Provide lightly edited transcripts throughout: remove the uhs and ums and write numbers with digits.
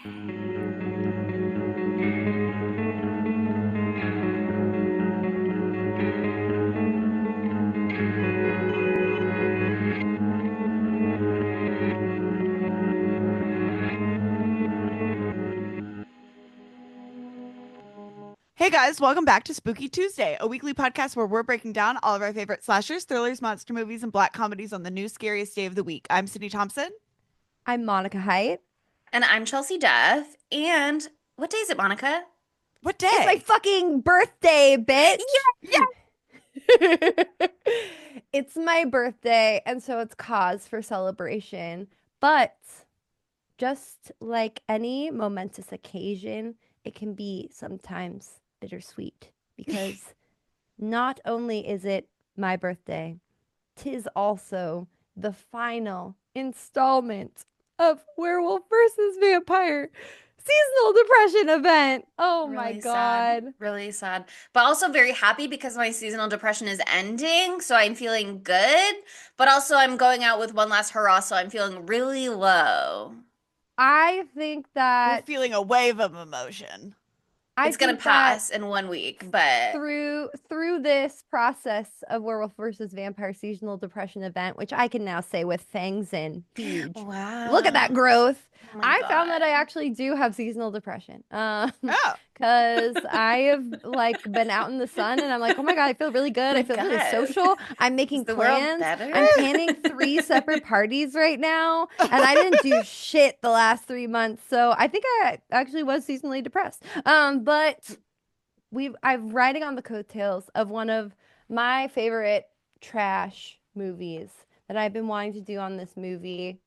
Hey guys, welcome back to Spooky Tuesday, a weekly podcast where we're breaking down all of our favorite slashers, thrillers, monster movies, and black comedies on the new scariest day of the week. I'm Sydney Thompson. I'm Monica Height. And I'm Chelsea Duff. And what day is it, Monica? What It's my day? fucking birthday, bitch. Yeah. It's my birthday, and so it's cause for celebration. But just like any momentous occasion, it can be sometimes bittersweet because not only is it my birthday, 'tis also the final installment of Werewolf versus Vampire seasonal depression event. Oh my Really sad. God. Really sad. But also very happy because my seasonal depression is ending. So I'm feeling good. But also I'm going out with one last hurrah. So I'm feeling really low. I think We're that feeling a wave of emotion. I It's going think to that pass in 1 week. But through this process of Werewolf versus Vampire seasonal depression event, which I can now say with fangs and huge. Look at that wow. growth. Oh my I found that I God. actually do have seasonal depression. Oh, Because I have like been out in the sun and I'm like, oh my God, I feel really good. Oh I my feel really God. social. I'm Is making the world plans. better? I'm planning 3 separate parties right now. And I didn't do shit the last 3 months. So I think I actually was seasonally depressed. But I'm riding on the coattails of one of my favorite trash movies that I've been wanting to do on this movie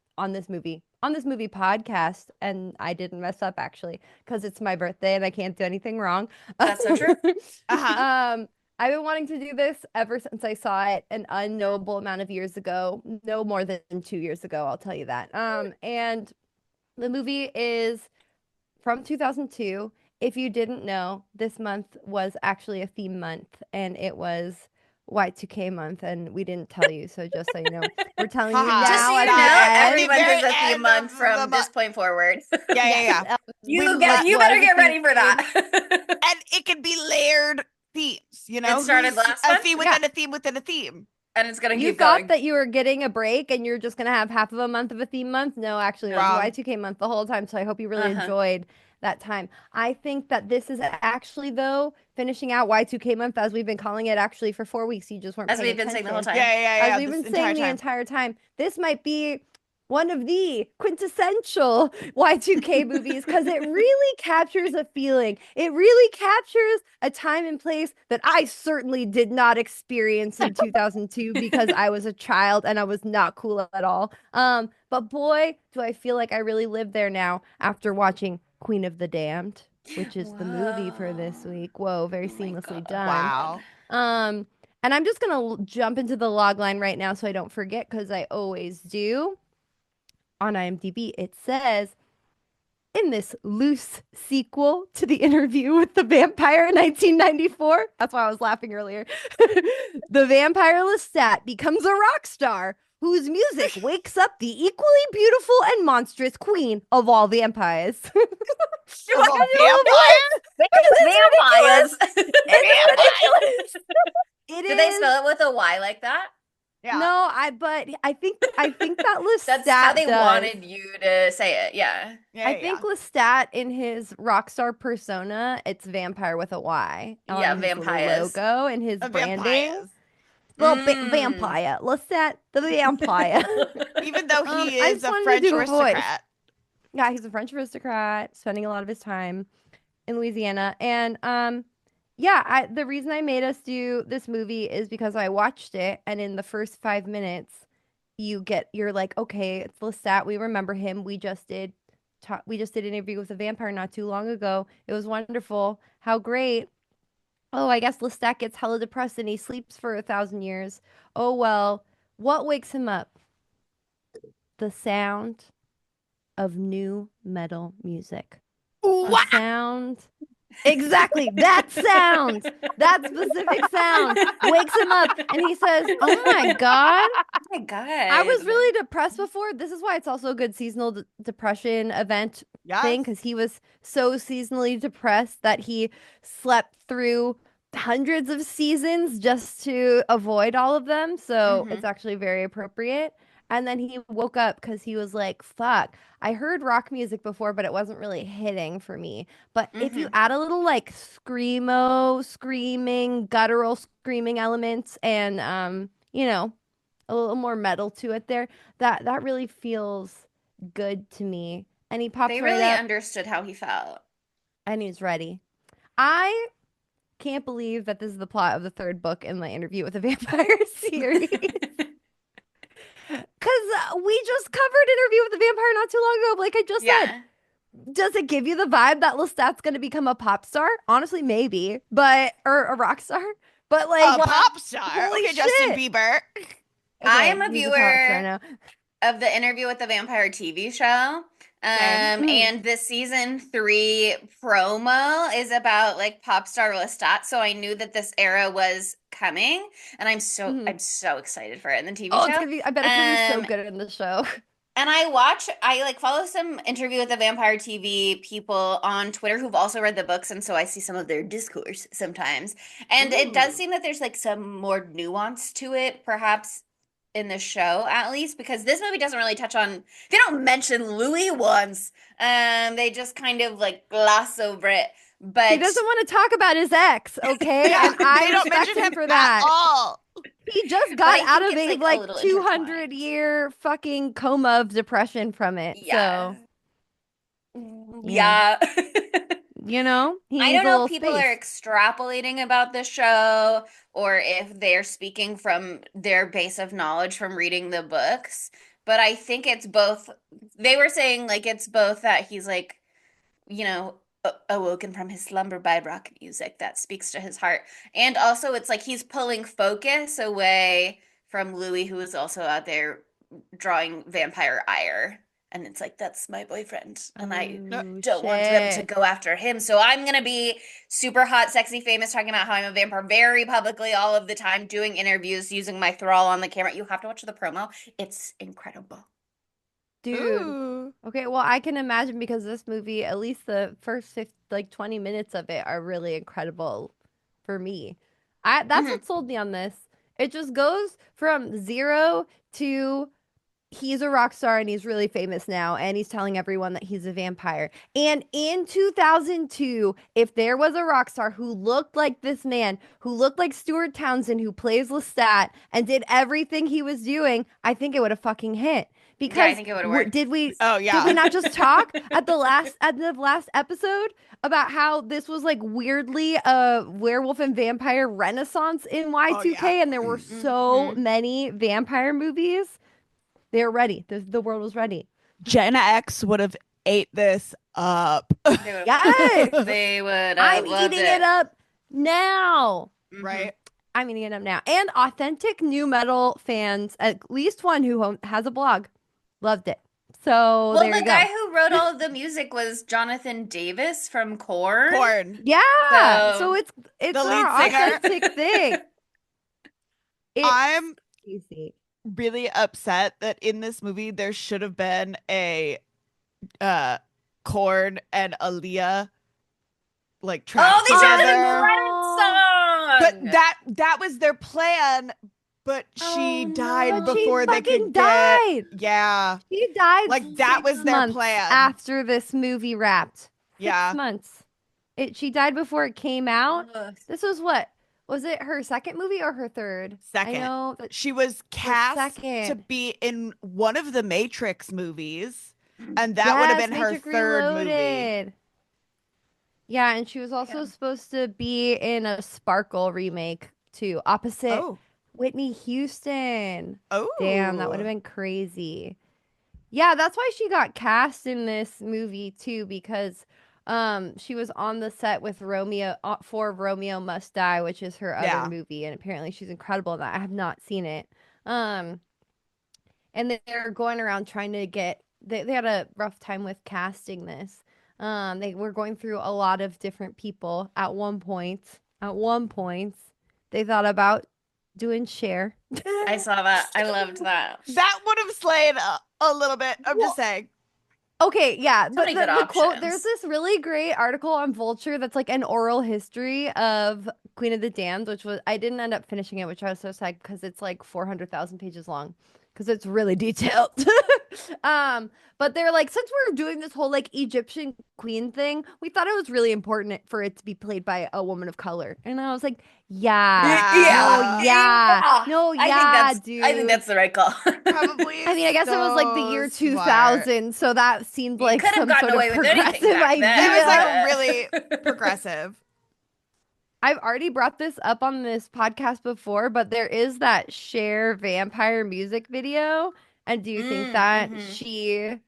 podcast, and I didn't mess up actually because it's my birthday and I can't do anything wrong. That's so true. uh-huh. I've been wanting to do this ever since I saw it an unknowable amount of years ago, no more than 2 years ago, I'll tell you that. And the movie is from 2002. If you didn't know, this month was actually a theme month and it was Y2K month, and we didn't tell you. So just so you know, we're telling you Haha. Just so now you at the know, Stop at every the end. month very is a theme end of month the from month. this point forward. Yeah, yeah, Yes, yeah. We've You let, get you was better a get ready for theme. that. and it can be layered themes, It started who's last a month theme Yeah. within a theme within a theme. and it's gonna You keep thought going. that you were getting a break and you're just gonna have half of a month of a theme month. No, actually, it was Wrong. Y2K month the whole time. So I hope you really Uh-huh. enjoyed that time. I think that this is actually, though, finishing out Y2K month, as we've been calling it actually for 4 weeks. You just weren't As paying we've been saying the whole attention. time. Yeah, yeah, yeah, As yeah. we've This been entire saying the time. entire time, this might be one of the quintessential Y2K movies because it really captures a feeling. It really captures a time and place that I certainly did not experience in 2002 because I was a child and I was not cool at all. But boy, do I feel like I really live there now after watching Queen of the Damned, which is the movie for this Whoa. week. Whoa, very Oh my seamlessly done. Wow. Um, and I'm just gonna jump into the log line right now so I don't forget because I always do. On IMDb, it says in this loose sequel to the interview with the vampire in 1994. That's why I was laughing earlier. The vampire Lestat becomes a rock star whose music wakes up the equally beautiful and monstrous queen of all vampires. You're Of like, all I vampires? Vampires. It's ridiculous. It Did they is. spell it with a Y like that? Yeah. No, but I think that That's how Lestat they does. wanted you to say it. Yeah. Yeah, I yeah, yeah. think Lestat in his rockstar persona, it's vampire with a Y Yeah, on his little vampires. logo and his branding. Vampires. Well, Mm. vampire. Lestat the vampire. Even though he I is just a wanted to French do a voice. aristocrat. Yeah, he's a French aristocrat, spending a lot of his time in Louisiana. And yeah, the reason I made us do this movie is because I watched it, and in the first 5 minutes, you're like, okay, it's Lestat. We remember him. We just did an interview with a vampire not too long ago. It was wonderful. How great. Oh, I guess Lestat gets hella depressed and he sleeps for 1,000 years. Oh well, what wakes him up? The sound of new metal music. The What? sound Exactly. That sound, that specific sound wakes him up and he says, "Oh my God, Oh my I was God. really depressed before." This is why it's also a good seasonal depression event Yes. thing, because he was so seasonally depressed that he slept through hundreds of seasons just to avoid all of them. So it's Hmm. actually very appropriate. And then he woke up because he was like, fuck, I heard rock music before, but it wasn't really hitting for me. But if you Hmm. add a little like screamo, screaming, guttural screaming elements and a little more metal to it there, that really feels good to me. And he pops They right really up understood how he felt. and he's ready. I can't believe that this is the plot of the third book in the Interview with a Vampire series. Because we just covered Interview with the Vampire not too long ago. Like I just said, Yeah. does it give you the vibe that Lestat's going to become a pop star? Honestly, maybe, but or a rock star. But A like, Well, pop star. holy Okay, Justin shit! Bieber. I Okay, am a he's a pop star viewer now. of the Interview with the Vampire TV show. Same. Mm. And the season 3 promo is about like pop star Lestat, so I knew that this era was coming, and Mhm. I'm so excited for it in the TV Oh, it's show. gonna be. I bet it's gonna be so Um, good in the show. and I like follow some Interview with the Vampire TV people on Twitter who've also read the books, and so I see some of their discourse sometimes. And it does Ooh. seem that there's like some more nuance to it, perhaps in the show at least, because this movie doesn't really touch on, they don't mention Louis once. They just kind of like gloss over it. He But doesn't want to talk about his ex, okay? Yeah, And I they don't respect mention him him for at that. all. He just but got I out think of it's a like a like little 200 intertwined. year fucking coma of depression from it. Yeah. So, yeah. Yeah. He I needs don't a know if little people are space. extrapolating about the show or if they're speaking from their base of knowledge from reading the books, but I think it's both. They were saying like it's both that he's like, awoken from his slumber by rock music that speaks to his heart. And also it's like he's pulling focus away from Louis, who is also out there drawing vampire ire. And it's like, that's my boyfriend. And I No. Oh, don't want them to shit. go after him. So I'm going to be super hot, sexy, famous, talking about how I'm a vampire very publicly all of the time, doing interviews, using my thrall on the camera. You have to watch the promo. It's incredible. Dude. Ooh. Okay, well, I can imagine because this movie, at least the first 50, like 20 minutes of it are really incredible for me. I That's Hmm. what sold me on this. It just goes from zero to he's a rock star and he's really famous now and he's telling everyone that he's a vampire. And in 2002, if there was a rock star who looked like this man, who looked like Stuart Townsend, who plays Lestat and did everything he was doing, I think it would have fucking hit. Yeah, I Because think it would have worked. Oh did we yeah. not just talk at the last episode about how this was like weirdly a werewolf and vampire renaissance in Oh yeah. Y2K and there were so Hmm. many vampire movies? They were ready. The world was ready. Gen X would have ate this up. They would Yes, they would I'm have loved eating it it. up now. Hmm. Right? I'm eating it up now. And authentic new metal fans, at least one who has a blog, loved it. So Well, there the you guy go. who wrote all of the music was Jonathan Davis from Korn. Corn. Yeah. So So, it's The our lead singer. authentic thing. It's I'm easy. really upset that in this movie there should have been a uh Corn and Aaliyah like track oh, they should have together. done a But credit song. that was their plan, but Oh she died But she before they fucking could get died. yeah. She died Like that six was their months plan. after this movie wrapped. Six Yeah. months. She died before it came out. no. This was what? Was it her second movie or her third? I Second. know that She was the cast to second. be in one of the Matrix movies, and that would have Yes, been her Matrix third movie. Reloaded. Yeah, and she was also Yeah. supposed to be in a Sparkle remake too, opposite Oh. Whitney Houston. Damn, that would have Oh. been crazy. Yeah, that's why she got cast in this movie too, because she was on the set with Romeo for Romeo Must Die, which is her other Yeah. movie, and apparently she's incredible in that. I have not seen it. Um, and they're going around trying to get they had a rough time with casting this. They were going through a lot of different people at one point. At one point, they thought about doing Cher. I saw that. I loved that. That would have slayed a little bit. I'm just saying. Okay, yeah, So but many good the quote, there's options. this really great article on Vulture that's like an oral history of Queen of the Damned, which was, I didn't end up finishing it, which I was so sad because it's like 400,000 pages long because it's really detailed. But they're like, since we're doing this whole like Egyptian queen thing, we thought it was really important for it to be played by a woman of color. And I was like, yeah, Yeah. no, I yeah, think dude. that's the right call. Probably. I mean, I guess it was like the year so 2000, so that seemed You like could have some gotten sort of away with anything progressive back then. It was like idea. really progressive. I've already brought this up on this podcast before, but there is that Cher vampire music video. And do you think that Mhm. she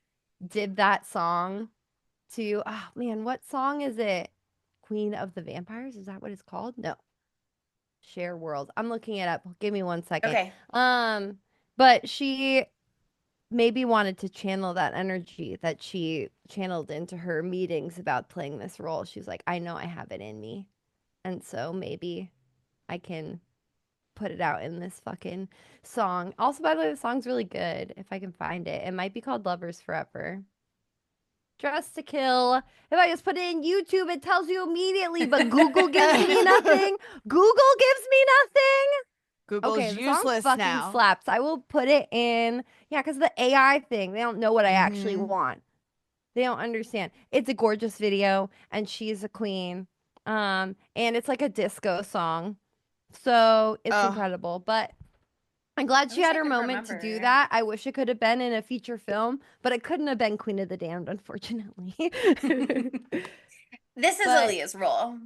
did that song to, oh man, what song is it? Queen of the Vampires? Is that what it's called? No. Cher World. I'm looking it up. Give me 1 second. Okay. But she maybe wanted to channel that energy that she channeled into her meetings about playing this role. She's like, I know I have it in me. And so maybe I can put it out in this fucking song. Also, by the way, the song's really good if I can find it. It might be called Lovers Forever. Dress to Kill. If I just put it in YouTube, it tells you immediately, but Google gives me nothing. Google gives me nothing. Google's Okay, the song useless fucking now. slaps. I will put it in. Yeah, because the AI thing, they don't know what I actually Mhm. want. They don't understand. It's a gorgeous video, and she's a queen. And it's like a disco song. So it's Oh, incredible. But I'm glad I she wish had I her could moment to do remember. that. I wish it could have been in a feature film, but it couldn't have been Queen of the Damned, unfortunately. This is But Aaliyah's role.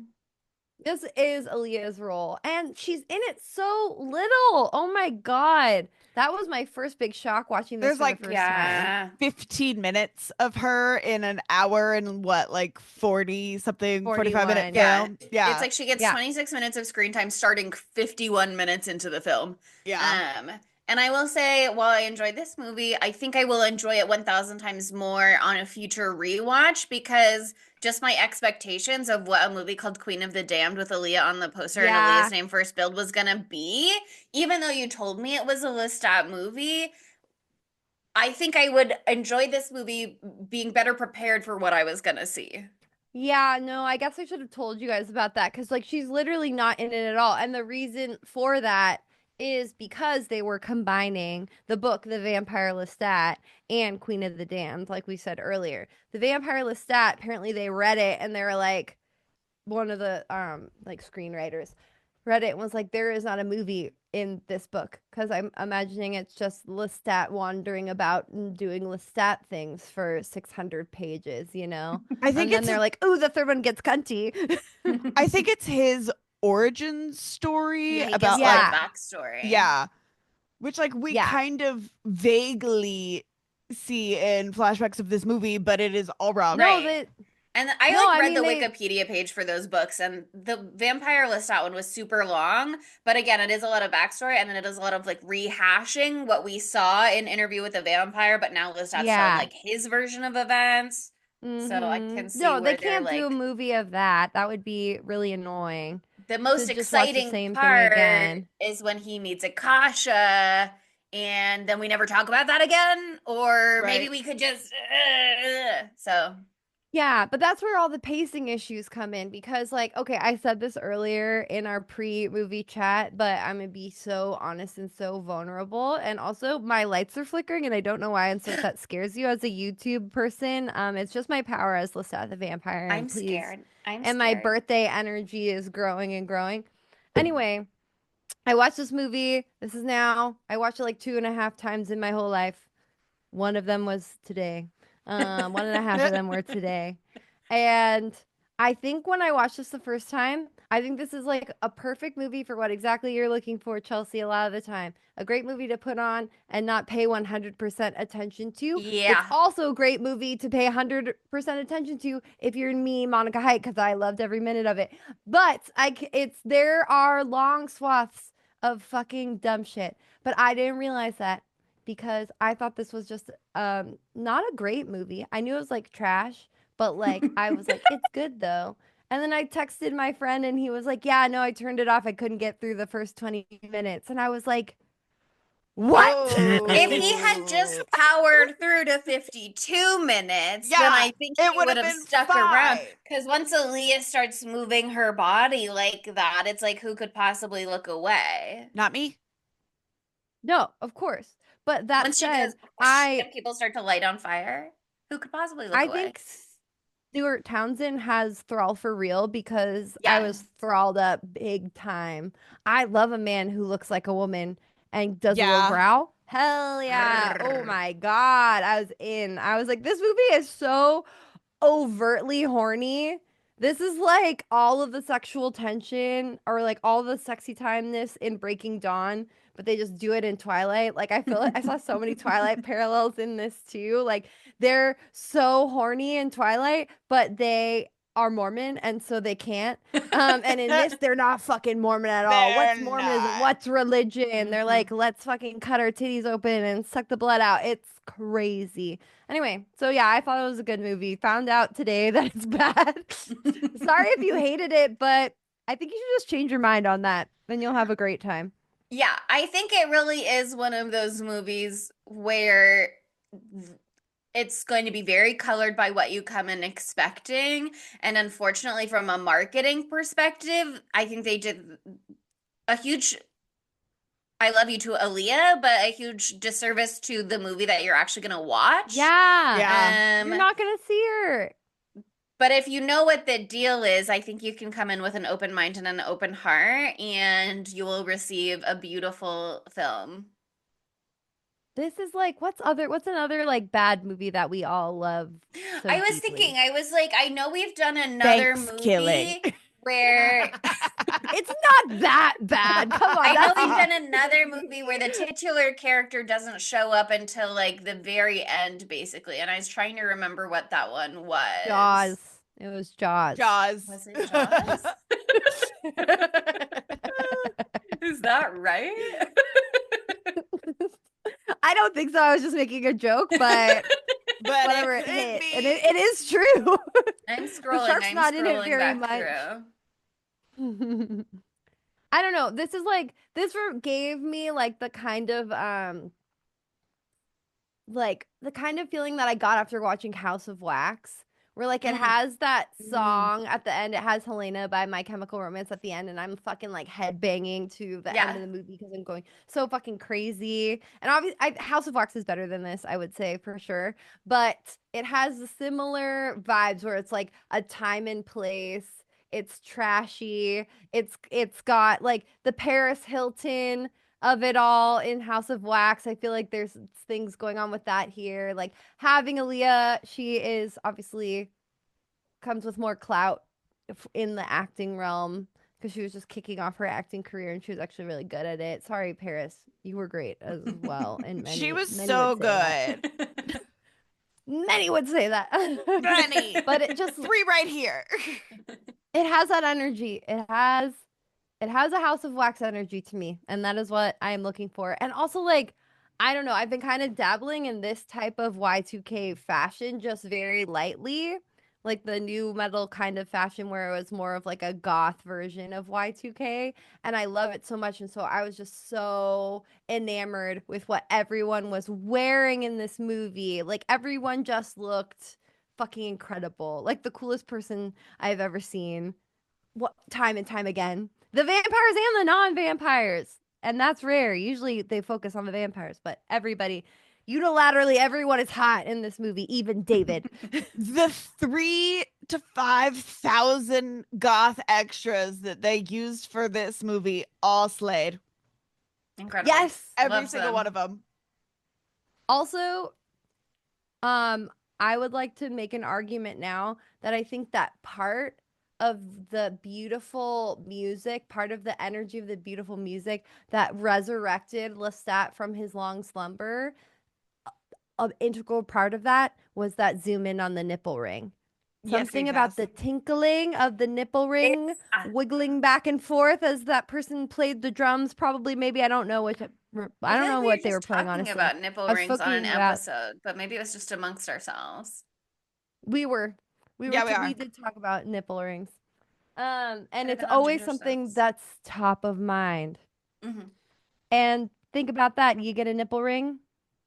this is Aaliyah's role, and she's in it so little. Oh my God. That was my first big shock watching this there's for the like first time. 15 minutes of her in an hour and what, like 40 something, 45-minute 41. Yeah. film. It's Yeah. like she gets Yeah. 26 minutes of screen time starting 51 minutes into the film. Yeah. And I will say, while I enjoyed this movie, I think I will enjoy it 1,000 times more on a future rewatch because just my expectations of what a movie called Queen of the Damned with Aaliyah on the poster and Yeah. Aaliyah's name first billed was gonna be, even though you told me it was a Lestat movie, I think I would enjoy this movie being better prepared for what I was gonna see. Yeah, no, I guess I should have told you guys about that because, like, she's literally not in it at all. And the reason for that is because they were combining the book, The Vampire Lestat, and Queen of the Damned, like we said earlier. The Vampire Lestat, apparently they read it and they were like, one of the like screenwriters read it and was like, there is not a movie in this book because I'm imagining it's just Lestat wandering about and doing Lestat things for 600 pages, you know? I think And then it's they're like, "Ooh, the third one gets cunty." I think it's his origin story Yeah, he gives about a lot like of backstory. yeah, which like we Yeah. kind of vaguely see in flashbacks of this movie, but it is all wrong. No, Right. that And I no, like I read mean the they Wikipedia page for those books, and the Vampire Lestat one was super long. But again, it is a lot of backstory, and then it is a lot of like rehashing what we saw in Interview with the Vampire. But now Lestat's telling yeah. like his version of events, so I can see No, they where they're can't do a like movie of that. That would be really annoying the to most just watch the exciting same thing part again. is when he meets Akasha, and then we never talk about that again, or maybe Right. we could just so. Yeah, but that's where all the pacing issues come in because, like, okay, I said this earlier in our pre-movie chat, but I'm gonna be so honest and so vulnerable. And also, my lights are flickering, and I don't know why. And so, if that scares you as a YouTube person, it's just my power as Lestat the Vampire. And I'm please, scared. I'm and my scared. birthday energy is growing and growing. Anyway, I watched this movie. I watched it like 2.5 times in my whole life. One of them was today. One and a half of them were today. And I think when I watched this the first time, I think this is like a perfect movie for what exactly you're looking for, Chelsea, a lot of the time. A great movie to put on and not pay 100% attention to. It's Yeah. also a great movie to pay 100% attention to if you're me, Monica Haidt, because I loved every minute of it. But there are long swaths of fucking dumb shit. But I didn't realize that because I thought this was just not a great movie. I knew it was like trash, but like I was like, it's good though. And then I texted my friend and he was like, yeah, no, I turned it off. I couldn't get through the first 20 minutes. And I was like, what? If he had just powered through to 52 minutes, then Yeah, I think he it would would have have been stuck around. fine. Because once Aaliyah starts moving her body like that, it's like, who could possibly look away? Not me. No, of course. But that Once she said, goes, I and people start to light on fire, who could possibly look I away? think Stuart Townsend has thrall for real because I Yeah. was thralled up big time. I love a man who looks like a woman and does a little Yeah. growl. Hell yeah. Oh my God. I was in. I was like, this movie is so overtly horny. This is like all of the sexual tension or like all the sexy timeness in Breaking Dawn, but they just do it in Twilight. Like I feel like I saw so many Twilight parallels in this too. Like they're so horny in Twilight, but they are Mormon and so they can't. And in this, they're not fucking Mormon at all. What's They're Mormonism? not. What's religion? They're Mhm. like, let's fucking cut our titties open and suck the blood out. It's crazy. Anyway, so yeah, I thought it was a good movie. Found out today that it's bad. Sorry if you hated it, but I think you should just change your mind on that. Then you'll have a great time. Yeah, I think it really is one of those movies where it's going to be very colored by what you come in expecting. And unfortunately, from a marketing perspective, I think they did a huge I love you to Aaliyah, but a huge disservice to the movie that you're actually going to watch. Yeah. Yeah. You're not going to see her. But if you know what the deal is, I think you can come in with an open mind and an open heart, and you will receive a beautiful film. This is like what's another like bad movie that we all love so I was deeply? thinking, I was like, I know we've done another Thanks-killing. movie where It's not that bad. Come on. I know That's we've done another movie where the titular character doesn't show up until like the very end, basically. And I was trying to remember what that one was. Jaws. It was Jaws. Jaws. Was it Jaws? Is that right? I don't think so. I was just making a joke, but But whatever it it hit. could And be. it is true. I'm scrolling. shark's I'm not in it scrolling very back much. through. I don't know. This is like gave me like the kind of feeling that I got after watching House of Wax. Where like it Mm. has that song at the end. It has Helena by My Chemical Romance at the end, and I'm fucking like headbanging to the Yeah. end of the movie because I'm going so fucking crazy. And obviously, House of Wax is better than this, I would say for sure. But it has the similar vibes where it's like a time and place. It's trashy. It's got like the Paris Hilton of it all in House of Wax. I feel like there's things going on with that here. Like having Aaliyah, she is obviously comes with more clout in the acting realm because she was just kicking off her acting career and she was actually really good at it. Sorry, Paris, you were great as well. And She was many so would say that. good. Many would say that. Many. But it just 3 right here. it has that energy. It has a House of Wax energy to me, and that is what I am looking for. And also, like, I don't know, I've been kind of dabbling in this type of Y2K fashion just very lightly, like the new metal kind of fashion where it was more of like a goth version of Y2K, and I love it so much. And so I was just so enamored with what everyone was wearing in this movie. Like, everyone just looked fucking incredible, like the coolest person I've ever seen. What time and time again. The vampires and the non-vampires. And that's rare. Usually they focus on the vampires, but everybody, unilaterally, everyone is hot in this movie, even David. The 3 to 5,000 goth extras that they used for this movie all slayed. Incredible. Yes. Every Love single them. one of them. Also, I would like to make an argument now that I think that part of the beautiful music, part of the energy of the beautiful music that resurrected Lestat from his long slumber, an integral part of that was that zoom in on the nipple ring. Something about the tinkling of the nipple ring wiggling back and forth as that person played the drums. Probably, maybe, I don't know which. I don't know what they were playing, honestly. About nipple I was rings on an fucking about- episode, but maybe it was just amongst ourselves. We were Yeah, we are. We did talk about nipple rings. And Could've it's been on always Ginger something Snaps. that's top of mind. Mhm. And think about that. You get a nipple ring,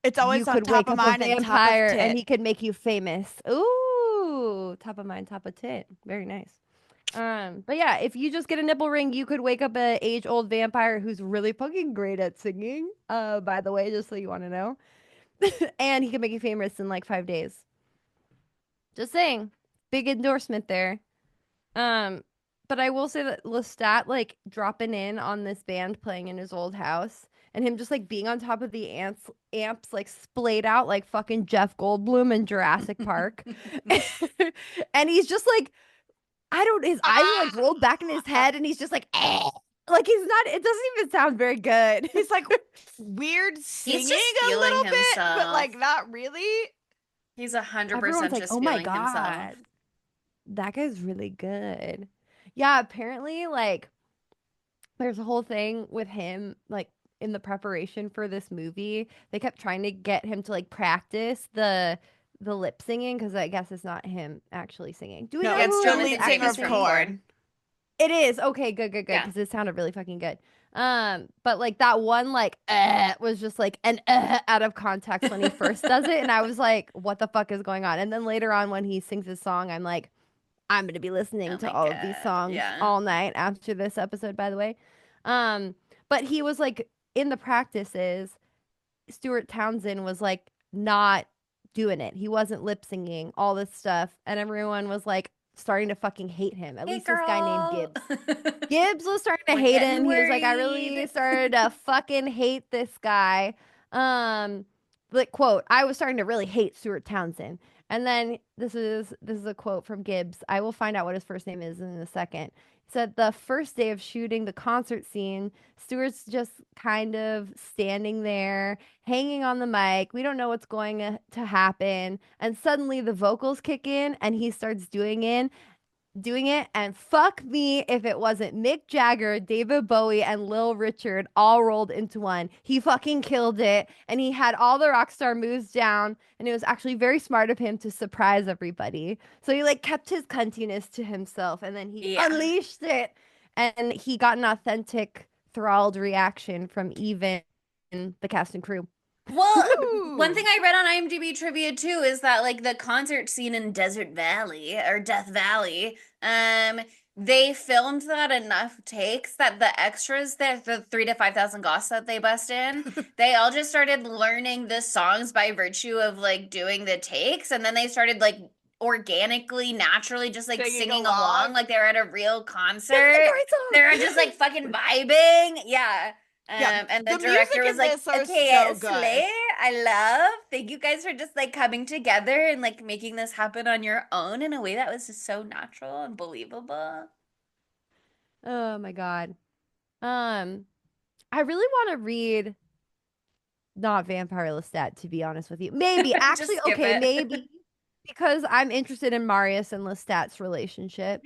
It's you always on could top wake of up a mind and top of vampire and tit. he could make you famous. Ooh, top of mind, top of tit. Very nice. But yeah, if you just get a nipple ring, you could wake up a age-old vampire who's really fucking great at singing. By the way, just so you want to know. And he can make you famous in like 5 days. Just saying. Big endorsement there. Um, but I will say that Lestat like dropping in on this band playing in his old house and him just like being on top of the amps like splayed out like fucking Jeff Goldblum in Jurassic Park. And he's just like I don't his eyes are like rolled back in his head and he's just like eh. Like he's not it doesn't even sound very good. He's like weird singing just a feeling little bit, but like himself. not really. He's Everyone's 100% like, just "Oh my feeling himself. god, that guy's really good." Yeah, apparently like there's a whole thing with him like in the preparation for this movie. They kept trying to get him to like practice the lip singing because I guess it's not him actually singing. Do we No, know Yeah, it's it's the who is Jonathan lead singer actually Davis of from singing? Korn. Korn. It is. Okay, good, Yeah. because it sounded really fucking good. But like that one like was just like an out of context when he first does it, and I was like, what the fuck is going on? And then later on when he sings his song, I'm like, I'm gonna be listening Oh to my all of these God. songs Yeah. all night after this episode, by the way. But he was like in the practices, Stuart Townsend was like not doing it. He wasn't lip singing, all this stuff, and everyone was like starting to fucking hate him. At Hey, least this guy named girl. Gibbs. Gibbs was starting to We're hate getting him. He was like, I really worried. started to fucking hate this guy. Um, like quote, I was starting to really hate Stuart Townsend. And then this is a quote from Gibbs. I will find out what his first name is in a second. He said the first day of shooting the concert scene, Stuart's just kind of standing there, hanging on the mic. We don't know what's going to happen. And suddenly the vocals kick in and he starts doing it, and fuck me if it wasn't Mick Jagger, David Bowie, and Lil Richard all rolled into one. He fucking killed it, and he had all the rock star moves down, and it was actually very smart of him to surprise everybody. So he like kept his cuntiness to himself, and then he Yeah. unleashed it, and he got an authentic, thralled reaction from even the cast and crew. Well, Ooh. one thing I read on IMDb trivia too is that like the concert scene in Desert Valley or Death Valley, they filmed that enough takes that the extras that the 3 to 5 thousand Goths that they bust in, they all just started learning the songs by virtue of like doing the takes, and then they started like organically, naturally, just like singing along like they were at a real concert. They were just like fucking vibing. Yeah. Yeah, And the the director music was in like, this are okay, so good. Slay, I love. Thank you guys for just like coming together and like making this happen on your own in a way that was just so natural and believable. Oh my god. I really want to read not Vampire Lestat, to be honest with you. Maybe, Just actually, skip okay, it. maybe because I'm interested in Marius and Lestat's relationship.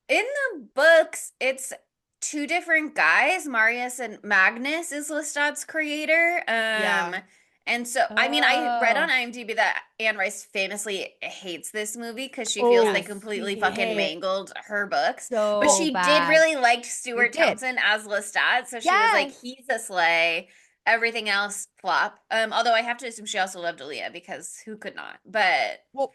In the books, it's two different guys. Marius and Magnus is Lestat's creator. Yeah. And so I mean, I read on Oh, IMDb that Anne Rice famously hates this movie because she feels they oh, Yes. completely she fucking hit mangled her books. But so she did bad. really like They Stuart did. Townsend as Lestat, so she was like, Yes. he's a slay. Everything else flop. Although I have to assume she also loved Aaliyah because who could not? But Well,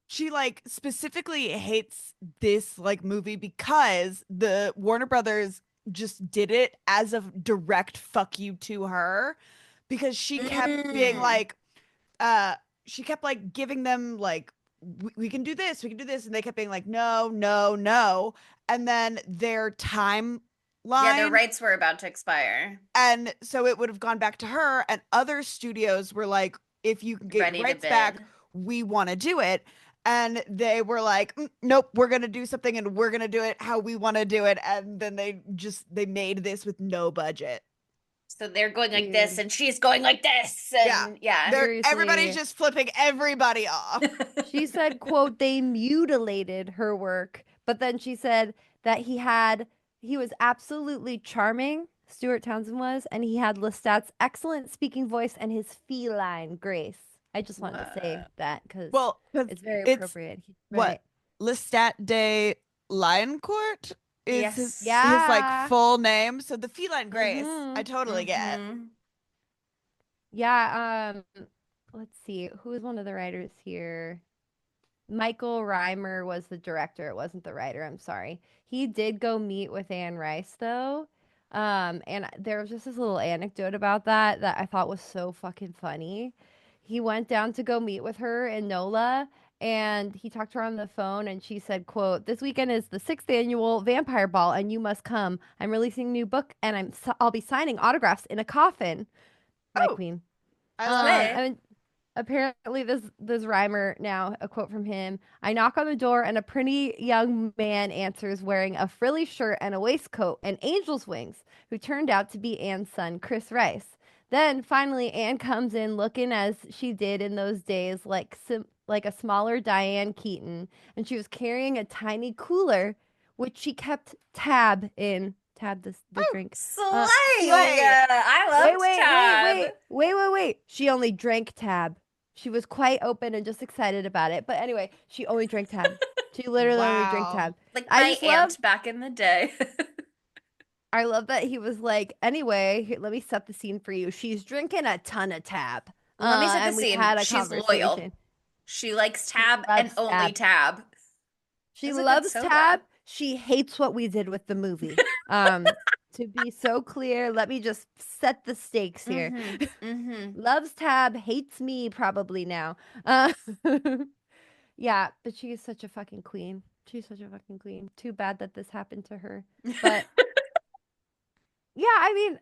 she like specifically hates this like movie because the Warner Brothers just did it as a direct fuck you to her because she kept being mm, like she kept like giving them like we can do this, we can do this, and they kept being like no, no, no, and then their yeah, their timeline, rights were about to expire. and so it would have gone back to her, and other studios were like, if you can get your Ready to rights back, bid. we want to do it. And they were like, nope, we're gonna do something and we're gonna do it how we want to do it. And then they made this with no budget. So they're going like this, Dude. and she's going like this, Yeah. and yeah. Everybody's Seriously. just flipping everybody off. She said, quote, they mutilated her work, but then she said that he was absolutely charming, Stuart Townsend was, and he had Lestat's excellent speaking voice and his feline grace. I just wanted to say that because Well, 'cause it's very it's appropriate. what Right. Lestat de Lioncourt is Yes. his like Yeah. full name. So the feline grace, I Mm-hmm. totally get. Mm-hmm. Yeah. Let's see. Who is one of the writers here? Michael Reimer was the director. It wasn't the writer. I'm sorry. He did go meet with Anne Rice though. And there was just this little anecdote about that I thought was so fucking funny. He went down to go meet with her in NOLA and he talked to her on the phone and she said, quote, "This weekend is the 6th annual Vampire Ball and you must come. I'm releasing a new book and I'll be signing autographs in a coffin." My Oh, queen. I love it. I mean, apparently this rhymer now, a quote from him: "I knock on the door and a pretty young man answers wearing a frilly shirt and a waistcoat and angel's wings, who turned out to be Anne's son, Chris Rice. Then finally Anne comes in looking as she did in those days, like a smaller Diane Keaton, and she was carrying a tiny cooler which she kept tab in. Tab the Oh, drink. Slay! slay. I Wait, loved wait, wait, Tab. wait, wait, wait, wait. She only drank Tab. She was quite open and just excited about it. But anyway, she only drank Tab. She literally only drank Wow. Tab. Like I my just love, aunt back in the day. I love that he was like, anyway, let me set the scene for you. She's drinking a ton of Tab. Let me set the And we scene. had a She's loyal. conversation. She likes She Tab and loves only Tab. Tab. She It's a good loves soda. Tab. She hates what we did with the movie. To be so clear, let me just set the stakes here. Mm-hmm. Mm-hmm. Loves Tab, hates me probably now. Uh, yeah, but she is such a fucking queen. She's such a fucking queen. Too bad that this happened to her. But yeah, I mean,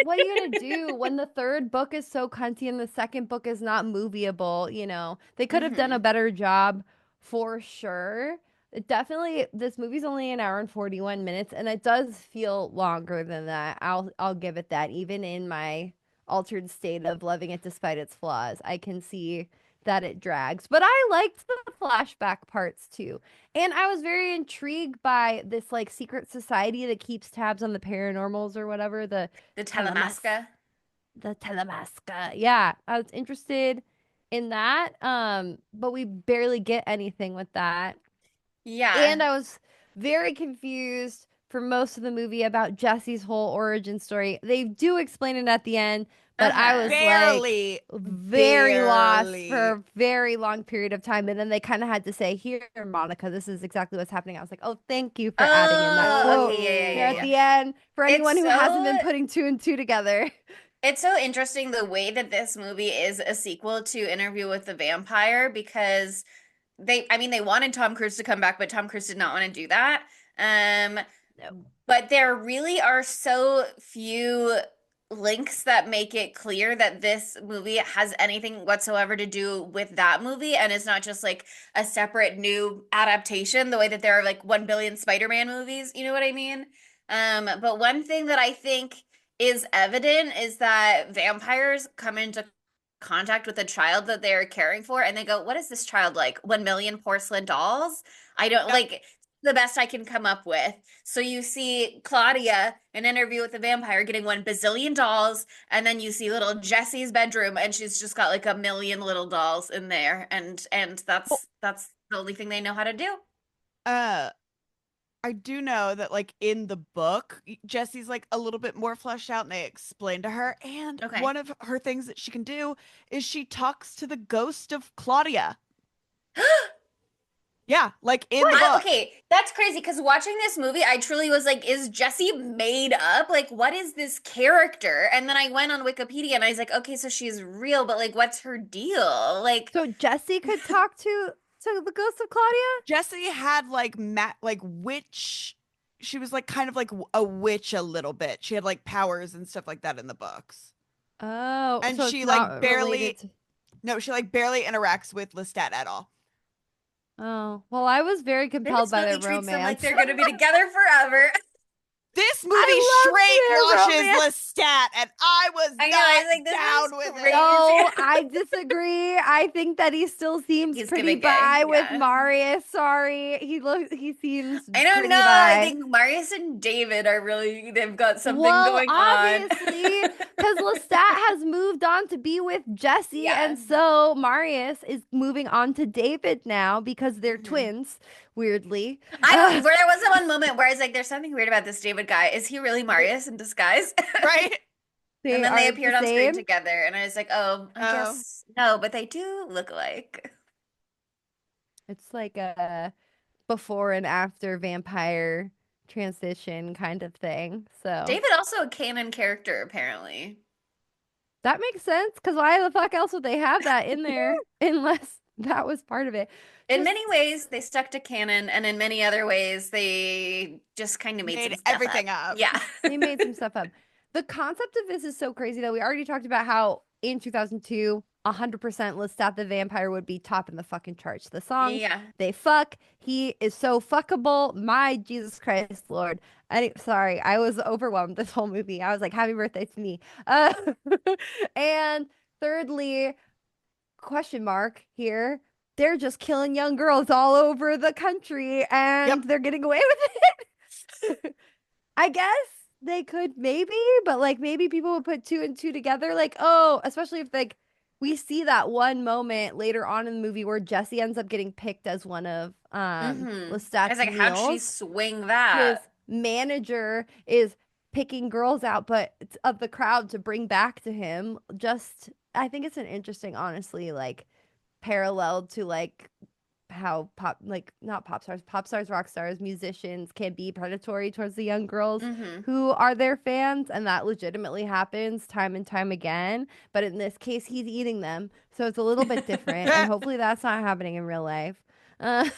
what are you gonna do when the third book is so cunty and the second book is not movieable? You know, they could have done a Mm-hmm. better job for sure. It definitely, this movie's only an hour and 41 minutes, and it does feel longer than that. I'll give it that. Even in my altered state of loving it despite its flaws, I can see that it drags. But I liked the flashback parts too. And I was very intrigued by this like secret society that keeps tabs on the paranormals or whatever, The telemas Telemasca. the telemasca. Yeah, I was interested in that. But we barely get anything with that. Yeah. And I was very confused for most of the movie about Jesse's whole origin story. They do explain it at the end, but I Uh-huh. was like Barely, very lost for barely. a very long period of time. And then they kind of had to say, "Here, Monica, this is exactly what's happening." I was like, "Oh, thank you for adding in that Oh, quote okay. Yeah, here yeah, at yeah, Oh. yeah. the end for It's anyone who hasn't so been putting two and two together." it's so interesting the way that this movie is a sequel to Interview with the Vampire because I mean they wanted Tom Cruise to come back, but Tom Cruise did not want to do that. Um, No. but there really are so few links that make it clear that this movie has anything whatsoever to do with that movie and it's not just like a separate new adaptation the way that there are like 1 billion Spider-Man movies, you know what I mean? But one thing that I think is evident is that vampires come into contact with a child that they're caring for and they go, "What is this child like? 1 million porcelain dolls?" I don't Yep. like the best I can come up with. So you see Claudia in Interview with the Vampire getting 1 bazillion dolls, and then you see little Jesse's bedroom, and she's just got like a million little dolls in there, and Well, that's the only thing they know how to do. uh, I do know that like in the book, Jesse's like a little bit more fleshed out and they explain to her. And Okay. one of her things that she can do is she talks to the ghost of Claudia. Yeah, like in the book. Okay, that's crazy because watching this movie, I truly was like, is Jessie made up? Like, what is this character? And then I went on Wikipedia and I was like, okay, so she's real, but like, what's her deal? Like, So Jesse could talk to the ghost of Claudia? Jessie had like witch. She was like kind of like a witch a little bit. She had like powers and stuff like that in the books. Oh, And so it's she like not related barely to. no, she like barely interacts with Lestat at all. Oh, well, I was very they compelled just by really their treats them like romance. they're gonna be together forever. This movie I straight love their washes romance. Lestat, and I was I know, I was like, not this is down with crazy. it. No, I disagree. I think that he still seems He's pretty giving gay, bi with yeah. Marius. Sorry, he seems I don't pretty know. I bi. think Marius and David are really, they've got something Well, going on. obviously, because Lestat has moved on to be with Jesse, Yeah. and so Marius is moving on to David now because they're Mhm. twins, weirdly. Where there was that one moment where I was like, there's something weird about this David guy. Is he really Marius in disguise? Right? And They then they are the appeared on screen same. together, and I was like, oh, I Oh, guess no, but they do look alike. It's like a before and after vampire transition kind of thing. So David also a canon character, apparently. that makes sense because why the fuck else would they have that in there unless that was part of it? In Just many ways, they stuck to canon, and in many other ways, they just kind of made some made stuff up. everything up. Yeah. they made some stuff up. The concept of this is so crazy that we already talked about how in 2002, 100% Lestat the Vampire would be top in the fucking charts. The song, Yeah. they fuck. He is so fuckable. My Jesus Christ, Lord. Sorry, I was overwhelmed this whole movie. I was like, happy birthday to me. Uh, and thirdly, question mark here. They're just killing young girls all over the country and Yep. they're getting away with it. I guess they could maybe, but like maybe people would put two and two together. Like, oh, especially if like we see that one moment later on in the movie where Jesse ends up getting picked as one of I was Lestat's like, how'd she meals. swing His that? manager is picking girls out, but it's of the crowd to bring back to him. Just I think it's an interesting, honestly, like parallel to like how not pop stars, rock stars, musicians can be predatory towards the young girls Mm-hmm. who are their fans, and that legitimately happens time and time again. But in this case, he's eating them, so it's a little bit different, and hopefully that's not happening in real life. Um,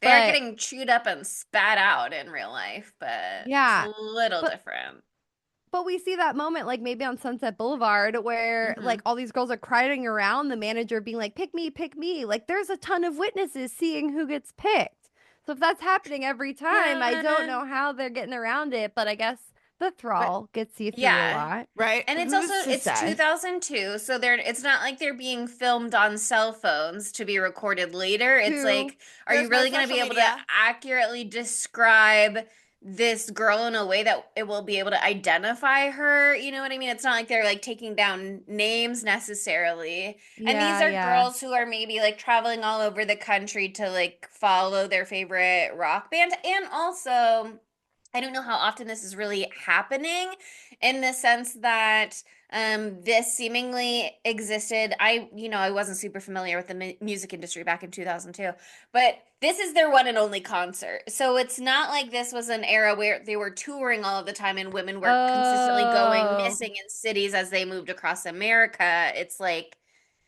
They are but getting chewed up and spat out in real life, but it's a yeah, little but different. But we see that moment, like maybe on Sunset Boulevard, where Mm-hmm. like all these girls are crowding around the manager, being like, pick me, pick me. Like there's a ton of witnesses seeing who gets picked. So if that's happening every time, I don't Yeah. know how they're getting around it, but I guess the But thrall gets you through a yeah. lot. Right? And it's also Who's to it's say? 2002, so it's not like they're being filmed on cell phones to be recorded later. It's True. like, are you There's no really going to social be able to media. accurately describe this girl in a way that it will be able to identify her? You know what I mean? It's not like they're like taking down names necessarily. And these Yeah, are yeah. girls who are maybe like traveling all over the country to like follow their favorite rock band. And also, I don't know how often this is really happening in the sense that this seemingly existed. I wasn't super familiar with the music industry back in 2002, but this is their one and only concert. So it's not like this was an era where they were touring all of the time and women were consistently going Oh, missing in cities as they moved across America. It's like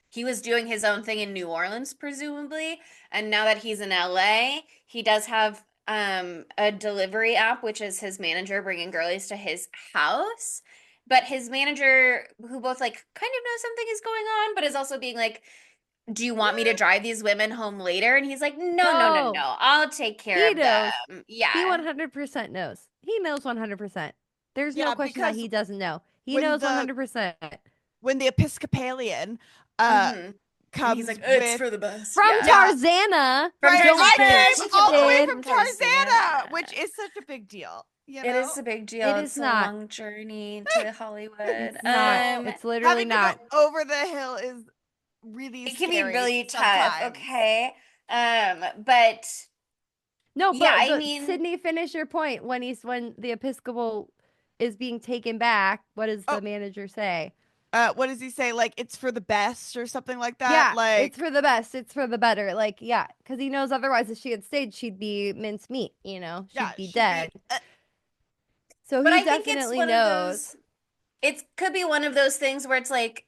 he was doing his own thing in New Orleans, presumably. And now that he's in LA, he does have a delivery app, which is his manager bringing girlies to his house. But his manager, who both like kind of knows something is going on, but is also being like, do you want me to drive these women home later? And he's like, no, no, no, no. no. I'll take care He of them. knows. He Yeah. 100% knows. He knows 100%. There's no Yeah, question that because he doesn't know. He when knows the 100%. when the Episcopalian Mm-hmm. And he's comes like, it's with for the best. From Yeah. yeah, Tarzana. From right, Don't I Tarzana. get came She came all the all the way way twisted. from from Tarzana, Tarzana. which is such a big deal, you It know? is a big It deal. is It's a not. long journey to Hollywood. It's not. Oh, It's literally having to go not. over the hill is really It can be scary really tough, sometimes. okay? But No, yeah, but I the mean, Sydney, finish your point. When the Episcopal is being taken back, what does Oh, the manager say? what does he say? Like it's for the best or something like that? Yeah, it's Like, for the best. It's for the better. Like, yeah, because he knows otherwise if she had stayed, she'd be mincemeat, yeah, she'd be she'd be dead. So but he I think it's definitely one of knows. those it could be one of those things where it's like,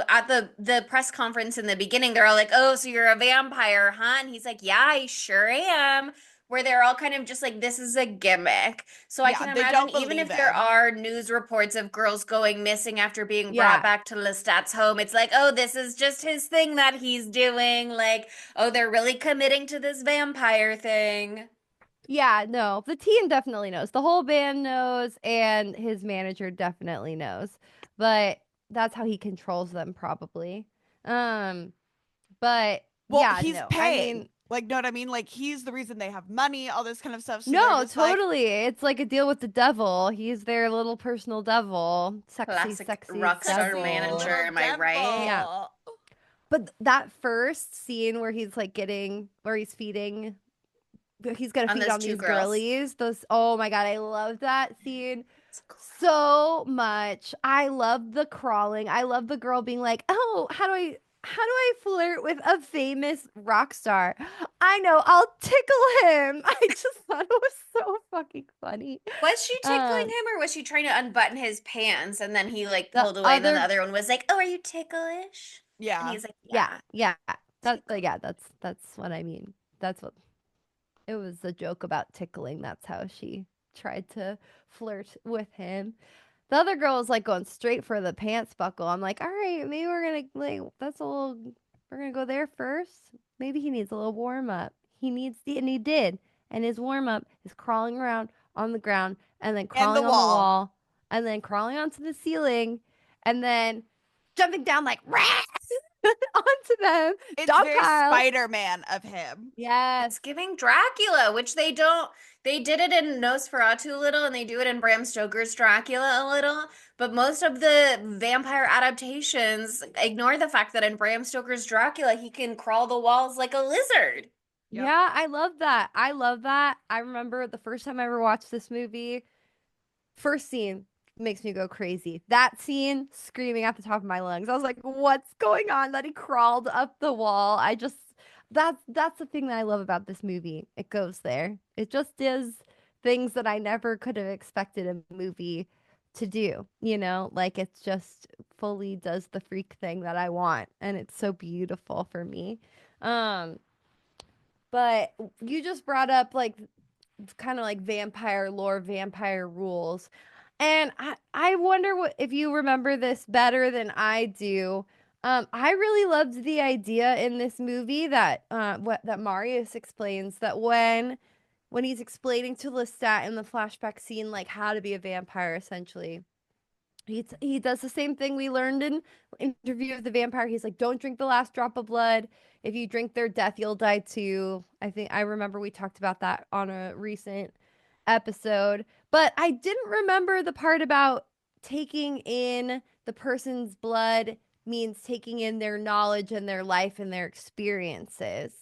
at the press conference in the beginning, they're all like, "Oh, so you're a vampire, huh?" And he's like, "Yeah, I sure am." Where they're all kind of just like, "This is a gimmick." So I yeah, can they imagine don't even believe if there him. are news reports of girls going missing after being brought Yeah, back to Lestat's home, it's like, "Oh, this is just his thing that he's doing." Like, "Oh, they're really committing to this vampire thing." Yeah, no, the team definitely knows. The whole band knows, and his manager definitely knows. But that's how he controls them, probably. Um, but Well, yeah, he's no, I mean, paying. Like, know what I mean? Like, he's the reason they have money, all this kind of stuff. So they're no, just like, totally. It's like a deal with the devil. He's their little personal devil. Sexy, Classic sexy rock star sexy devil. manager, little am I right? Yeah. devil. But that first scene where he's like where he's feeding, he's gonna On feed those on two these girls. girlies. Oh my God, I love that scene It's cool. so much. I love the crawling. I love the girl being like, "Oh, how do I flirt with a famous rock star? I know, I'll tickle him." I just thought it was so fucking funny. Was she tickling Um, him or was she trying to unbutton his pants and then he like the pulled away and then the other, other one was like, "Oh, are you ticklish?" And Yeah. he's like, yeah, "Yeah, yeah, tickle." yeah, that's what I mean. That's what it was, a joke about tickling. That's how she tried to flirt with him. The other girl was like going straight for the pants buckle. I'm like, all right, maybe we're gonna like we're gonna go there first. Maybe he needs a little warm up. And he did. And his warm up is crawling around on the ground and then And the crawling on the wall. wall and then crawling onto the ceiling and then jumping down like onto them. It's Dog very pile. Spider-Man of him. Yes. It's giving Dracula, which they don't. They did it in Nosferatu a little, and they do it in Bram Stoker's Dracula a little. But most of the vampire adaptations ignore the fact that in Bram Stoker's Dracula, he can crawl the walls like a lizard. Yep. Yeah, I love that. I love that. I remember the first time I ever watched this movie, first scene makes me go crazy. That scene, screaming at the top of my lungs. I was like, "What's going on?" That he crawled up the wall. That's the thing that I love about this movie. It goes there. It just is things that I never could have expected a movie to do, Like it's just fully does the freak thing that I want, and it's so beautiful for me. Um, but you just brought up like kind of like vampire lore, vampire rules. And I wonder if you remember this better than I do. I really loved the idea in this movie that that Marius explains that when he's explaining to Lestat in the flashback scene like how to be a vampire essentially. He does the same thing we learned in Interview of the Vampire. He's like, don't drink the last drop of blood. If you drink their death, you'll die too. I remember we talked about that on a recent episode. But I didn't remember the part about taking in the person's blood means taking in their knowledge and their life and their experiences.